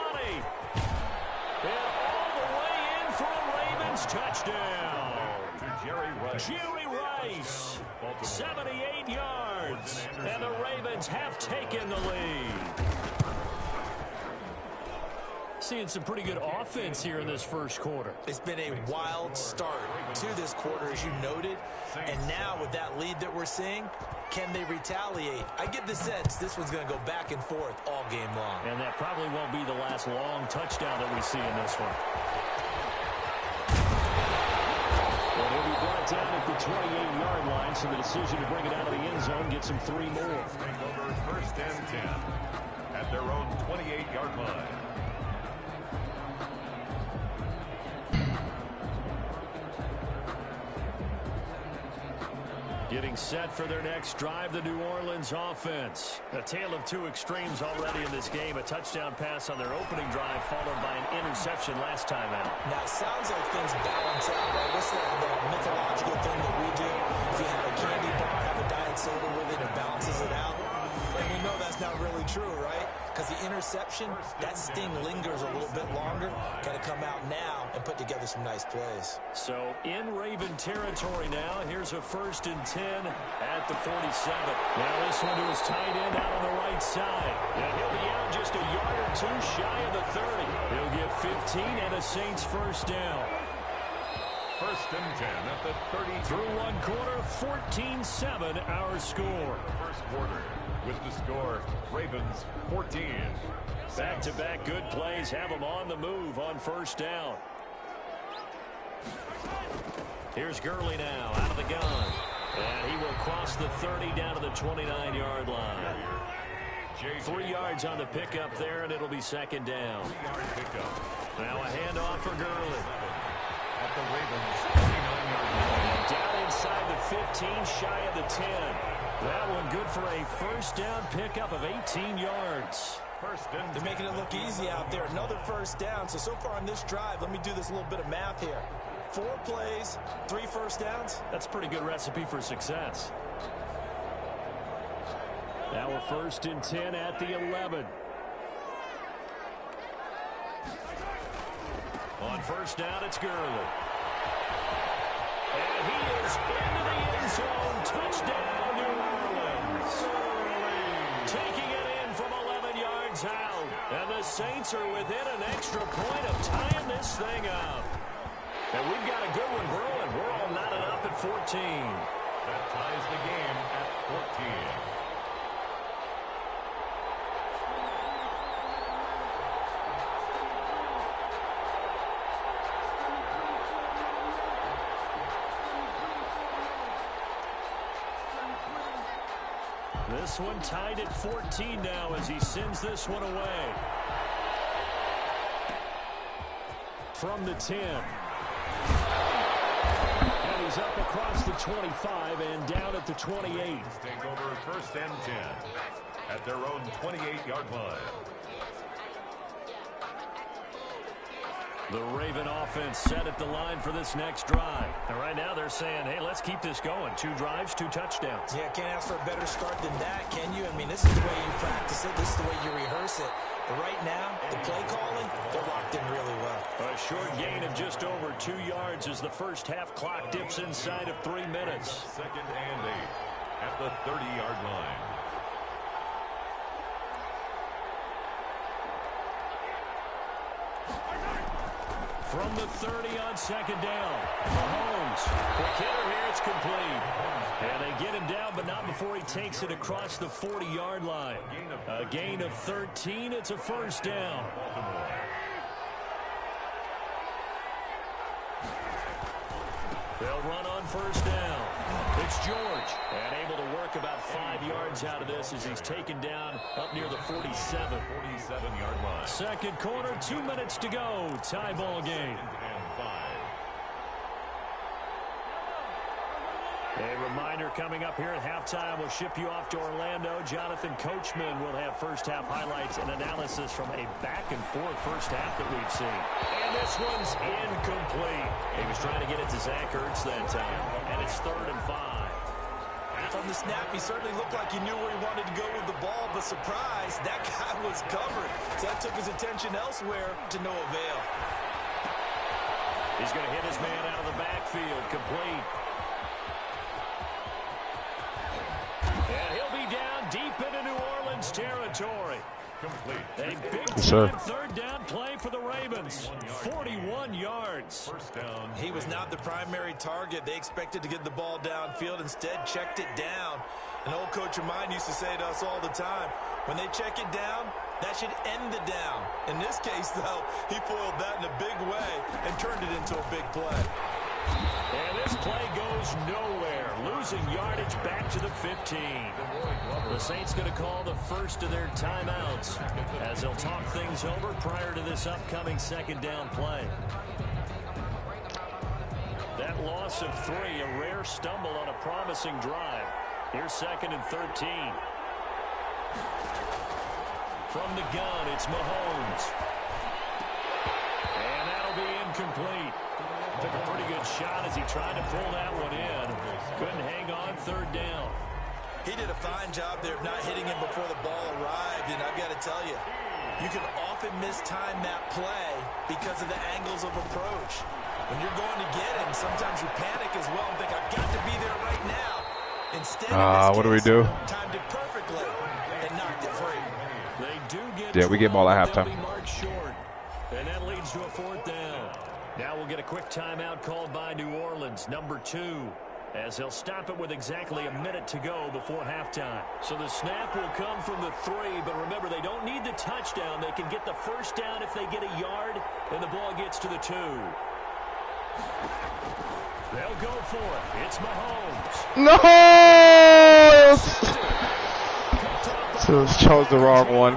And all the way in for a Ravens touchdown. To Jerry Rice. Jerry Rice, 78 yards. And the Ravens have taken the lead. Seeing some pretty good offense here in this first quarter. It's been a wild start to this quarter, as you noted. And now with that lead that we're seeing, can they retaliate? I get the sense this one's going to go back and forth all game long. And that probably won't be the last long touchdown that we see in this one. Well, he'll be brought down at the 28-yard line, so the decision to bring it out of the end zone gets him 3 more. Take over 1st and 10 at their own 28-yard line. Getting set for their next drive, the New Orleans offense. A tale of 2 extremes already in this game. A touchdown pass on their opening drive, followed by an interception last time out. Now, it sounds like things balance out, right? What's that mythological thing that we do? If you have a candy bar, have a diet soda with it, it balances it out. And we know that's not really true, right? Because the interception, that sting lingers a little bit longer. Got to come out now and put together some nice plays. So in Raven territory now, here's a 1st and 10 at the 47. Now this one to his tight end out on the right side. And he'll be out just a yard or 2 shy of the 30. He'll get 15 and a Saints first down. 1st and 10 at the 30. Through 1 quarter, 14-7 our score. First quarter with the score, Ravens 14. Back-to-back good plays have them on the move on 1st down. Here's Gurley now out of the gun. And he will cross the 30 down to the 29-yard line. 3 yards on the pickup there, and it'll be 2nd down. 3-yard pickup. Now a handoff for Gurley. At the Ravens 29-yard line. Down inside the 15, shy of the 10. That one good for a 1st down pickup of 18 yards. 1st and They're making it look easy out there. Another 1st down. So far on this drive, let me do this little bit of math here. 4 plays, 3 1st downs. That's a pretty good recipe for success. Now a 1st and 10 at the 11. On 1st down, it's Gurley. And he is into the end zone. Touchdown, New Orleans. Taking it in from 11 yards out. And the Saints are within an extra point of tying this thing up. And we've got a good one brewing. We're all knotted up at 14. that ties the game at 14. This one tied at 14 now as he sends this one away. From the 10. And he's up across the 25 and down at the 28. Take over 1st and 10 at their own 28-yard line. The Raven offense set at the line for this next drive. And right now they're saying, hey, let's keep this going. 2 drives, 2 touchdowns. Yeah, can't ask for a better start than that, can you? I mean, this is the way you practice it. This is the way you rehearse it. But right now, the play calling, they're locked in really well. A short gain of just over 2 yards as the first half clock dips inside of 3 minutes. 2nd and 8 at the 30-yard line. From the 30 on 2nd down. Mahomes. Quick hitter here. It's complete. And they get him down, but not before he takes it across the 40-yard line. A gain of 13. It's a first down. They'll run on first down. It's George. And able to work about 5 yards out of this as he's taken down up near the 47. 47-yard line. Second quarter, 2 minutes to go. Tie ball game. A reminder coming up here at halftime. We'll ship you off to Orlando. Jonathan Coachman will have first half highlights and analysis from a back-and-forth first half that we've seen. And this one's incomplete. He was trying to get it to Zach Ertz that time. And it's 3rd and 5. From the snap, he certainly looked like he knew where he wanted to go with the ball, but surprise, that guy was covered. So that took his attention elsewhere to no avail. He's going to hit his man out of the backfield. Complete. And he'll be down deep into New Orleans territory. Complete. A big sir. time 3rd down play for the Ravens. 41 yards. First down. He was not the primary target. They expected to get the ball downfield. Instead, checked it down. An old coach of mine used to say to us all the time, when they check it down, that should end the down. In this case, though, he foiled that in a big way and turned it into a big play. And this play goes nowhere. Losing yardage back to the 15. The Saints going to call the first of their timeouts as they'll talk things over prior to this upcoming 2nd down play. That loss of 3, a rare stumble on a promising drive. Here's 2nd and 13. From the gun, it's Mahomes. And that'll be incomplete. Took a pretty good shot as he tried to pull that one in. Couldn't hang on 3rd down. He did a fine job there of not hitting him before the ball arrived, and I've got to tell you, you can often mistime that play because of the angles of approach. When you're going to get him, sometimes you panic as well and think, I've got to be there right now. Instead, What do we do? Timed it perfectly and knocked it free. They do get We get ball at halftime. marked short, and that leads to a 4th down. Now we'll get a quick timeout called by New Orleans, number 2, as they'll stop it with exactly a minute to go before halftime. So the snap will come from the 3, but remember, they don't need the touchdown. They can get the first down if they get a yard, and the ball gets to the 2. They'll go for it. It's Mahomes. No! So chose the wrong one.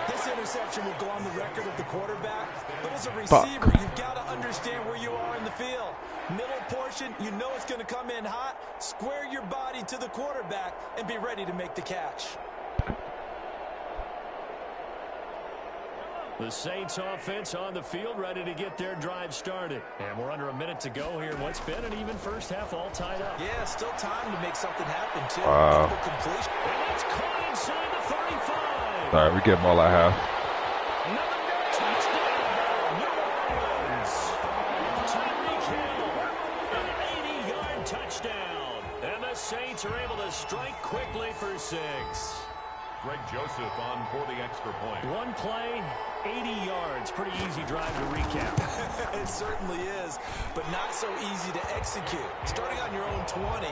This interception will go on the record of the quarterback, but as a receiver, you've got to understand where you are in the field. Middle portion, you know it's going to come in hot. Square your body to the quarterback and be ready to make the catch. The Saints offense on the field, ready to get their drive started. And we're under a minute to go here. What's been an even first half, all tied up. Yeah, still time to make something happen, too. Wow. Double completion. And it's caught inside the 35. All right, we get ball at half. Touchdown, New Orleans. Tyreek Hill, an 80-yard touchdown. And the Saints are able to strike quickly for 6. Greg Joseph on for the extra point. One play, 80 yards. Pretty easy drive to recap. It certainly is, but not so easy to execute. Starting on your own 20,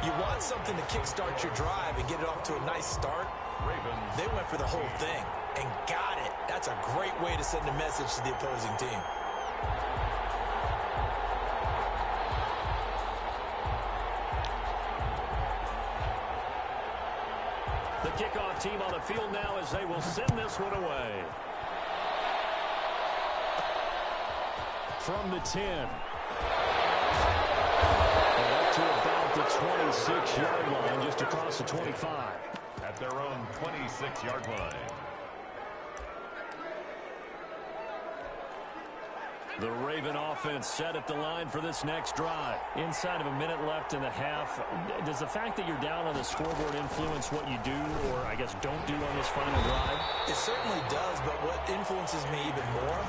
you want something to kickstart your drive and get it off to a nice start. Ravens. They went for the whole thing and got it. That's a great way to send a message to the opposing team. The kickoff team on the field now as they will send this one away. From the 10. And up to about the 26-yard line, just across the 25. At their own 26-yard line. The Raven offense set at the line for this next drive. Inside of a minute left in the half, does the fact that you're down on the scoreboard influence what you do or, I guess, don't do on this final drive? It certainly does, but what influences me even more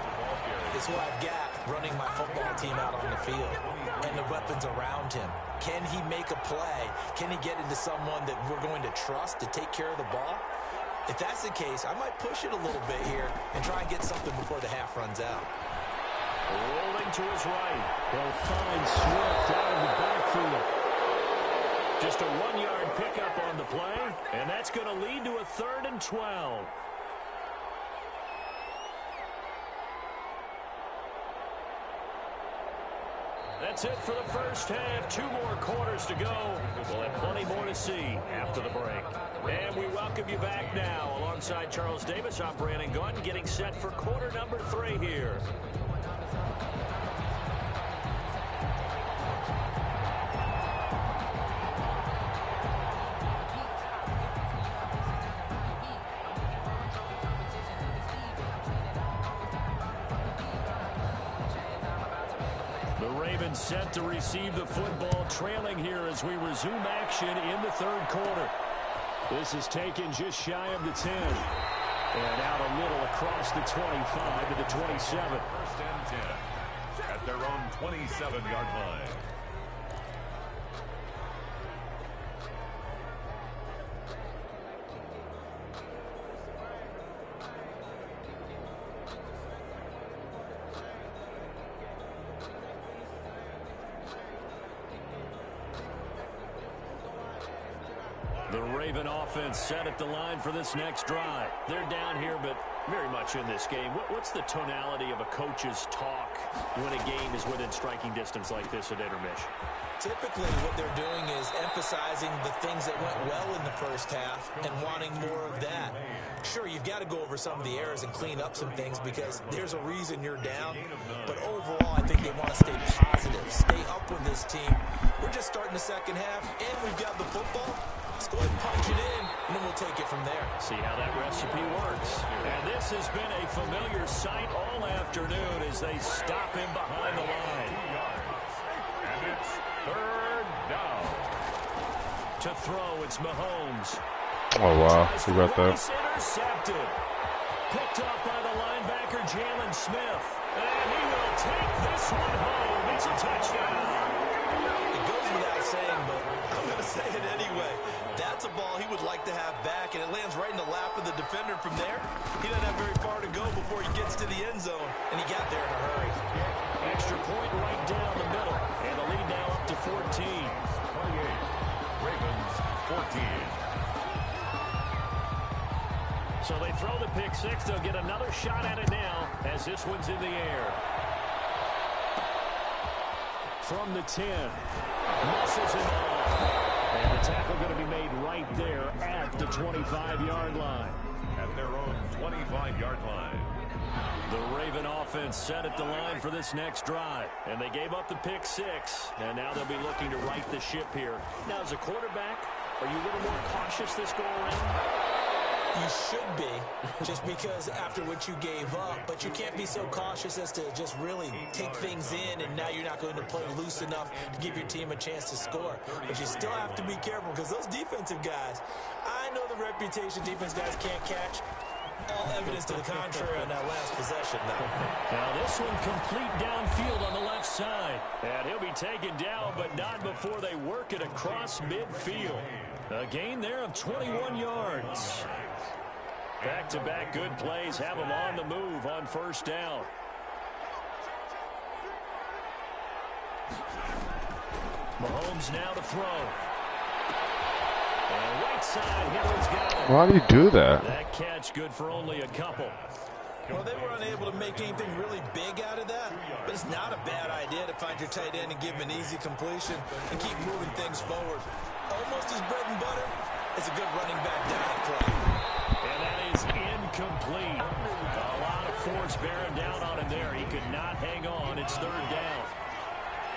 is who I've got running my football team out on the field and the weapons around him. Can he make a play? Can he get into someone that we're going to trust to take care of the ball? If that's the case, I might push it a little bit here and try and get something before the half runs out. Rolling to his right. He'll find Swift out of the backfield. Just a 1-yard pickup on the play, and that's going to lead to a 3rd and 12. That's it for the first half. 2 more quarters to go. We'll have plenty more to see after the break. And we welcome you back now alongside Charles Davis. I'm Brandon Gordon getting set for quarter number 3 here. Set to receive the football, trailing here as we resume action in the 3rd quarter. This is taken just shy of the 10. And out a little across the 25 to the 27. 1st and 10 at their own 27-yard line. The Raven offense set at the line for this next drive. They're down here, but very much in this game. What's the tonality of a coach's talk when a game is within striking distance like this at intermission? Typically, what they're doing is emphasizing the things that went well in the first half and wanting more of that. Sure, you've got to go over some of the errors and clean up some things because there's a reason you're down. But overall, I think they want to stay positive, stay up with this team. We're just starting the second half, and we've got the football. Let's go ahead and punch it in, and then we'll take it from there. See how that recipe works. And this has been a familiar sight all afternoon as they stop him behind the line. And it's 3rd down. To throw, it's Mahomes. Oh, wow. He got that. Intercepted. Picked up by the linebacker, Jalen Smith. And he will take this one home. It's a touchdown. It goes without saying, but I'm going to say it anyway. That's a ball he would like to have back, and it lands right in the lap of the defender from there. He doesn't have very far to go before he gets to the end zone, and he got there in a hurry. Extra point right down the middle, and the lead now up to 14. 28. Ravens 14. So they throw the pick six. They'll get another shot at it now as this one's in the air. From the 10. Misses it off. And the tackle going to be made right there at the 25-yard line. At their own 25-yard line. The Raven offense set at the line for this next drive. And they gave up the pick six. And now they'll be looking to right the ship here. Now, as a quarterback, are you a little more cautious this go around? You should be, just because after what you gave up, but you can't be so cautious as to just really take things in, and now you're not going to play loose enough to give your team a chance to score. But you still have to be careful because those defensive guys, I know the reputation defense guys can't catch. All evidence to the contrary on that last possession, though. Now this one complete downfield on the left side. And he'll be taken down, but not before they work it across midfield. A gain there of 21 yards. Back-to-back good plays have them on the move on first down. Mahomes now to throw. And right side, Hillary's got it. Why do you do that? That catch good for only a couple. Well, they were unable to make anything really big out of that, but it's not a bad idea to find your tight end and give him an easy completion and keep moving things forward. Almost his bread and butter. It's a good running back down play. And that is incomplete. A lot of force bearing down on him there. He could not hang on. It's third down.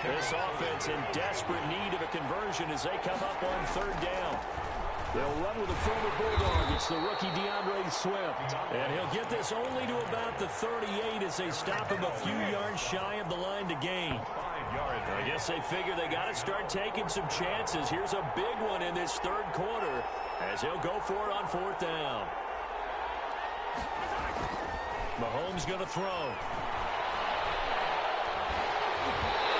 This offense in desperate need of a conversion as they come up on third down. They'll run with a former Bulldog. It's the rookie DeAndre Swift. And he'll get this only to about the 38 as they stop him a few yards shy of the line to gain. I guess they figure they got to start taking some chances. Here's a big one in this third quarter as he'll go for it on fourth down. Mahomes going to throw.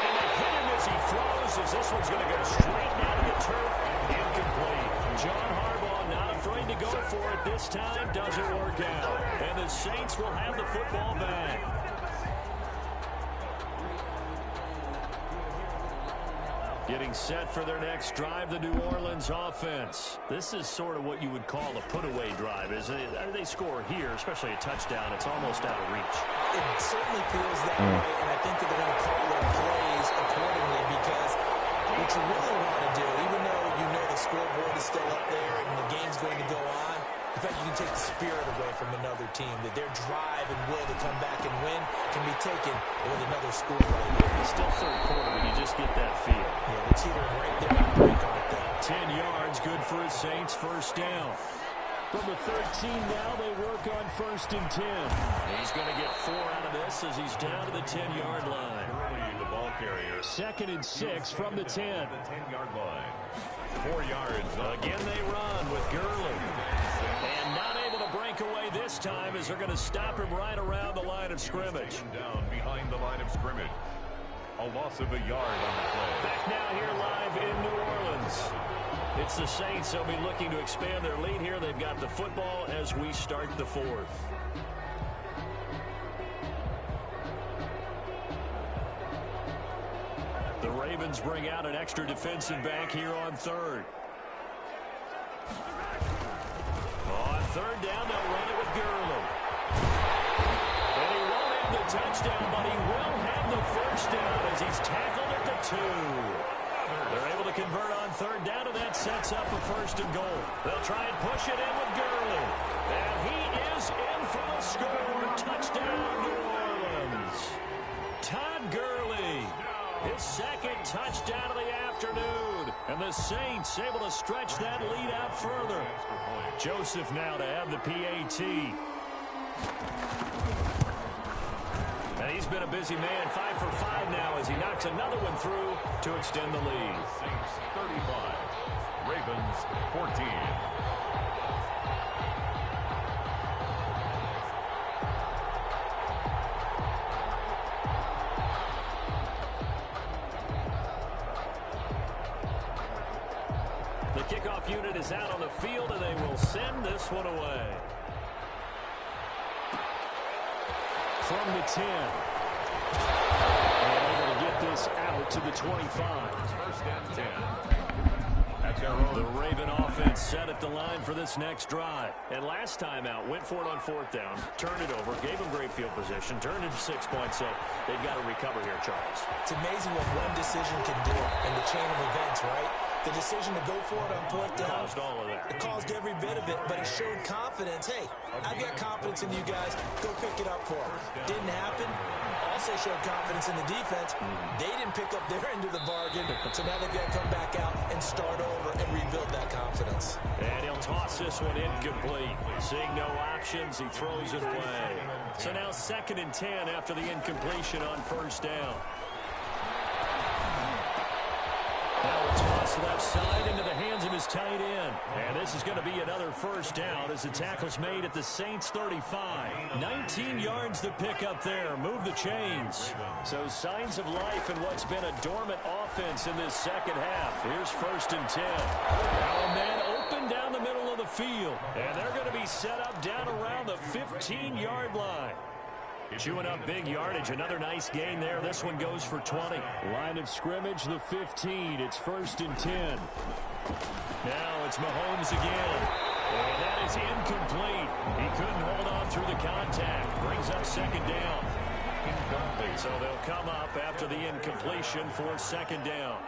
And they hit him as he throws, as this one's going to go straight down to the turf. Incomplete. John Harbaugh not afraid to go for it this time. Doesn't work out. And the Saints will have the football back. Getting set for their next drive, the New Orleans offense. This is sort of what you would call a put-away drive, isn't it? They score here, especially a touchdown. It's almost out of reach. It certainly feels that way, and I think that they're going to call their plays accordingly because what you really want to do, even though you know the scoreboard is still up there and the game's going to go on, in fact, you can take the spirit away from another team, that their drive and will to come back and win can be taken with another score right here. It's still third quarter, but you just get that feel. Yeah, the teetering right there on the break, aren't they? 10 yards, good for a Saints first down. From the 13 now, they work on 1st and 10. He's going to get 4 out of this as he's down to the 10-yard line. The ball carrier. 2nd and 6 from the 10. The 10-yard line. 4 yards. Again they run with Gurley. And not able to break away this time as they're going to stop him right around the line of scrimmage. Down behind the line of scrimmage. A loss of a yard on the play. Back now here live in New Orleans. It's the Saints. They'll be looking to expand their lead here. They've got the football as we start the 4th. The Ravens bring out an extra defensive back here on 3rd. On 3rd down, they'll run it with Gurley. And he won't have the touchdown, but he will have the first down as he's tackled at the 2. They're able to convert on 3rd down, and that sets up a 1st and goal. They'll try and push it in with Gurley. And he is in for the score. Touchdown, New Orleans. Todd Gurley. His 2nd touchdown of the afternoon. And the Saints able to stretch that lead out further. Joseph now to have the PAT. And he's been a busy man. 5 for 5 now as he knocks another one through to extend the lead. Saints 35. Ravens 14. The kickoff unit is out on the field, and they will send this one away. From the 10. And able to get this out to the 25. 1st and 10. That's our own. The Raven offense set at the line for this next drive. And last time out, went for it on 4th down, turned it over, gave them great field position, turned into 6 points, so they've got to recover here, Charles. It's amazing what one decision can do in the chain of events, right? The decision to go for it on 4th down. Caused all of that. It caused every bit of it, but it showed confidence. Hey, I've got confidence in you guys. Go pick it up for them. Didn't happen. Also showed confidence in the defense. They didn't pick up their end of the bargain, so now they've got to come back out and start over and rebuild that confidence. And he'll toss this one incomplete. Seeing no options, he throws it away. So now 2nd and 10 after the incompletion on 1st down. Now a toss left side into the hands of his tight end. And this is going to be another 1st down as the tackle's made at the Saints 35. 19 yards to pick up there. Move the chains. So signs of life in what's been a dormant offense in this 2nd half. Here's 1st and 10. Now a man open down the middle of the field. And they're going to be set up down around the 15-yard line. Chewing up big yardage. Another nice gain there. This one goes for 20. Line of scrimmage, the 15. It's 1st and 10. Now it's Mahomes again. And that is incomplete. He couldn't hold on through the contact. Brings up 2nd down. Incomplete. So they'll come up after the incompletion for 2nd down.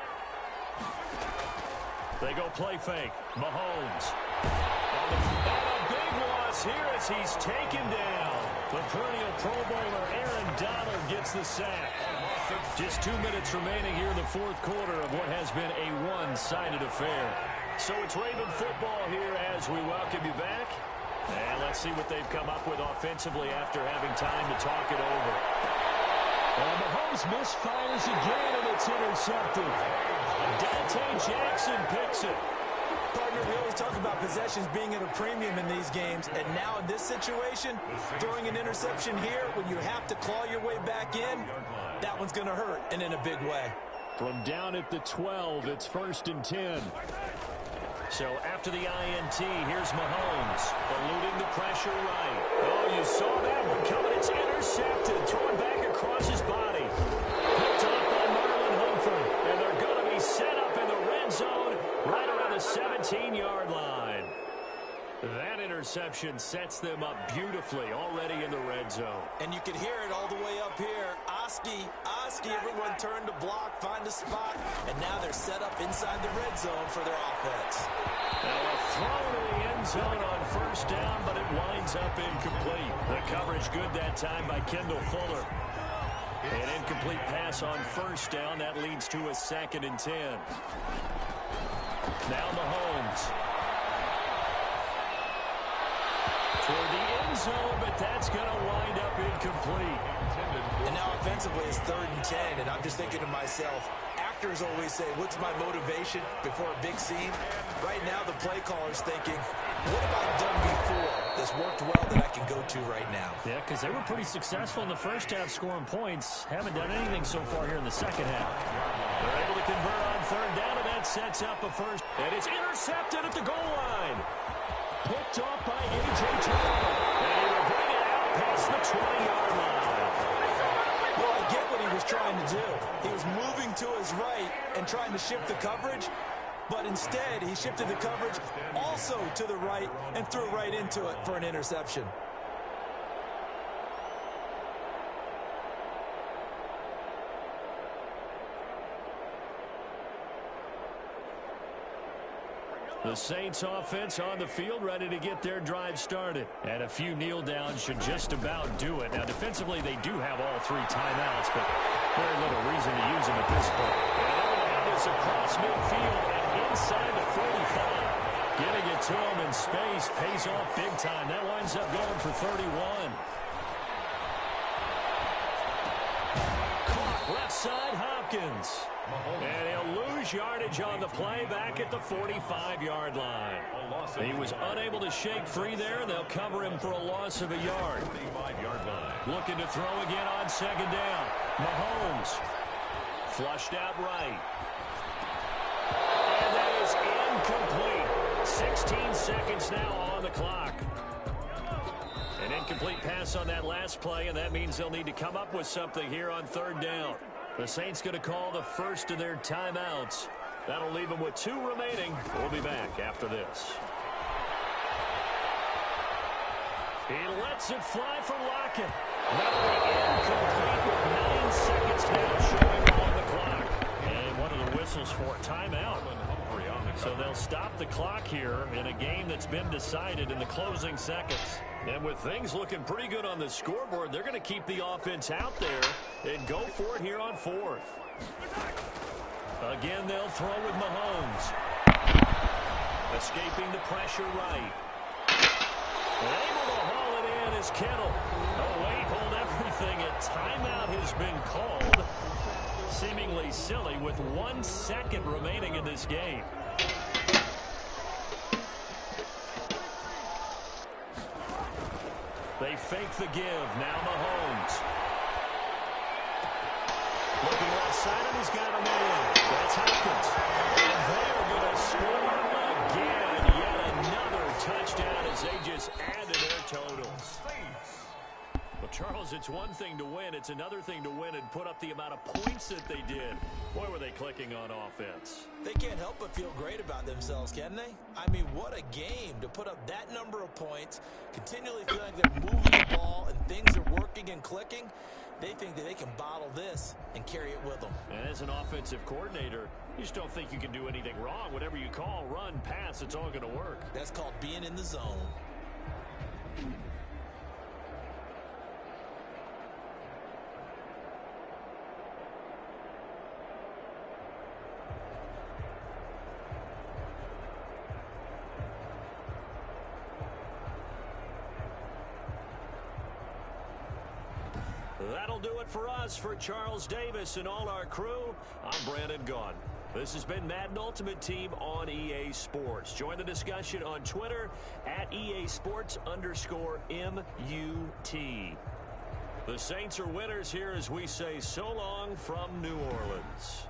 They go play fake. Mahomes. And a big loss here as he's taken down. The perennial Pro Bowler Aaron Donald gets the sack. Just 2 minutes remaining here in the 4th quarter of what has been a one-sided affair. So it's Raven football here as we welcome you back. And let's see what they've come up with offensively after having time to talk it over. And Mahomes misfires again, and it's intercepted. Dante Jackson picks it. Partner, we always talk about possessions being at a premium in these games, and now in this situation, throwing an interception here when you have to claw your way back in, that one's going to hurt, and in a big way. From down at the 12, it's 1st and 10. So after the INT, here's Mahomes, eluding the pressure right. Oh, you saw that one coming. It's intercepted, thrown back across his body. Picked off by Marlon Humphrey, and they're going to be set up in the red zone right around the 17-yard line. That interception sets them up beautifully already in the red zone. And you can hear it all the way up here. Oski, everyone turned to block, find a spot, and now they're set up inside the red zone for their offense. Now a throw to the end zone on 1st down, but it winds up incomplete. The coverage good that time by Kendall Fuller. An incomplete pass on 1st down. That leads to a 2nd and 10. Now Mahomes. Toward the end zone, but that's going to wind up incomplete. And now offensively it's 3rd and 10, and I'm just thinking to myself, actors always say, what's my motivation before a big scene? Right now the play caller's thinking, what have I done before that's worked well that I can go to right now? Yeah, because they were pretty successful in the first half scoring points. Haven't done anything so far here in the second half. They're able to convert on 3rd down, and that sets up a first. And it's intercepted at the goal line. Picked off by A.J. Terrell. And he will bring it out past the 20-yard line. Well, I get what he was trying to do. He was moving to his right and trying to shift the coverage, but instead he shifted the coverage also to the right and threw right into it for an interception. The Saints offense on the field, ready to get their drive started. And a few kneel downs should just about do it. Now, defensively, they do have all 3 timeouts, but very little reason to use them at this point. And they'll have this across midfield and inside the 45. Getting it to him in space pays off big time. That winds up going for 31. Caught left side, Hopkins. And he'll lose yardage on the play back at the 45-yard line. He was unable to shake free there, and they'll cover him for a loss of a yard. Looking to throw again on 2nd down. Mahomes flushed out right. And that is incomplete. 16 seconds now on the clock. An incomplete pass on that last play, and that means they'll need to come up with something here on 3rd down. The Saints going to call the first of their timeouts. That'll leave them with 2 remaining. We'll be back after this. He lets it fly for Lockett. That'll be incomplete with 9 seconds now showing on the clock. And one of the whistles for timeout. So they'll stop the clock here in a game that's been decided in the closing seconds. And with things looking pretty good on the scoreboard, they're going to keep the offense out there and go for it here on 4th. Again, they'll throw with Mahomes. Escaping the pressure right. Able to haul it in is Kittle. Oh, wait, hold everything. A timeout has been called. Seemingly silly with 1 second remaining in this game. They fake the give. Now Mahomes. Looking left side, and he's got a man. That's Hopkins. And they're going to score again. Yet another touchdown as they just added their totals. Well, Charles, it's one thing to win. It's another thing to win and put up the amount of points that they did. Boy, were they clicking on offense. They can't help but feel great about themselves, can they? I mean, what a game to put up that number of points, continually feeling like they're moving the ball and things are working and clicking. They think that they can bottle this and carry it with them. And as an offensive coordinator, you just don't think you can do anything wrong. Whatever you call, run, pass, it's all going to work. That's called being in the zone. That'll do it for us. For Charles Davis and all our crew, I'm Brandon Gaudin. This has been Madden Ultimate Team on EA Sports. Join the discussion on Twitter at EA Sports_MUT. The Saints are winners here as we say so long from New Orleans.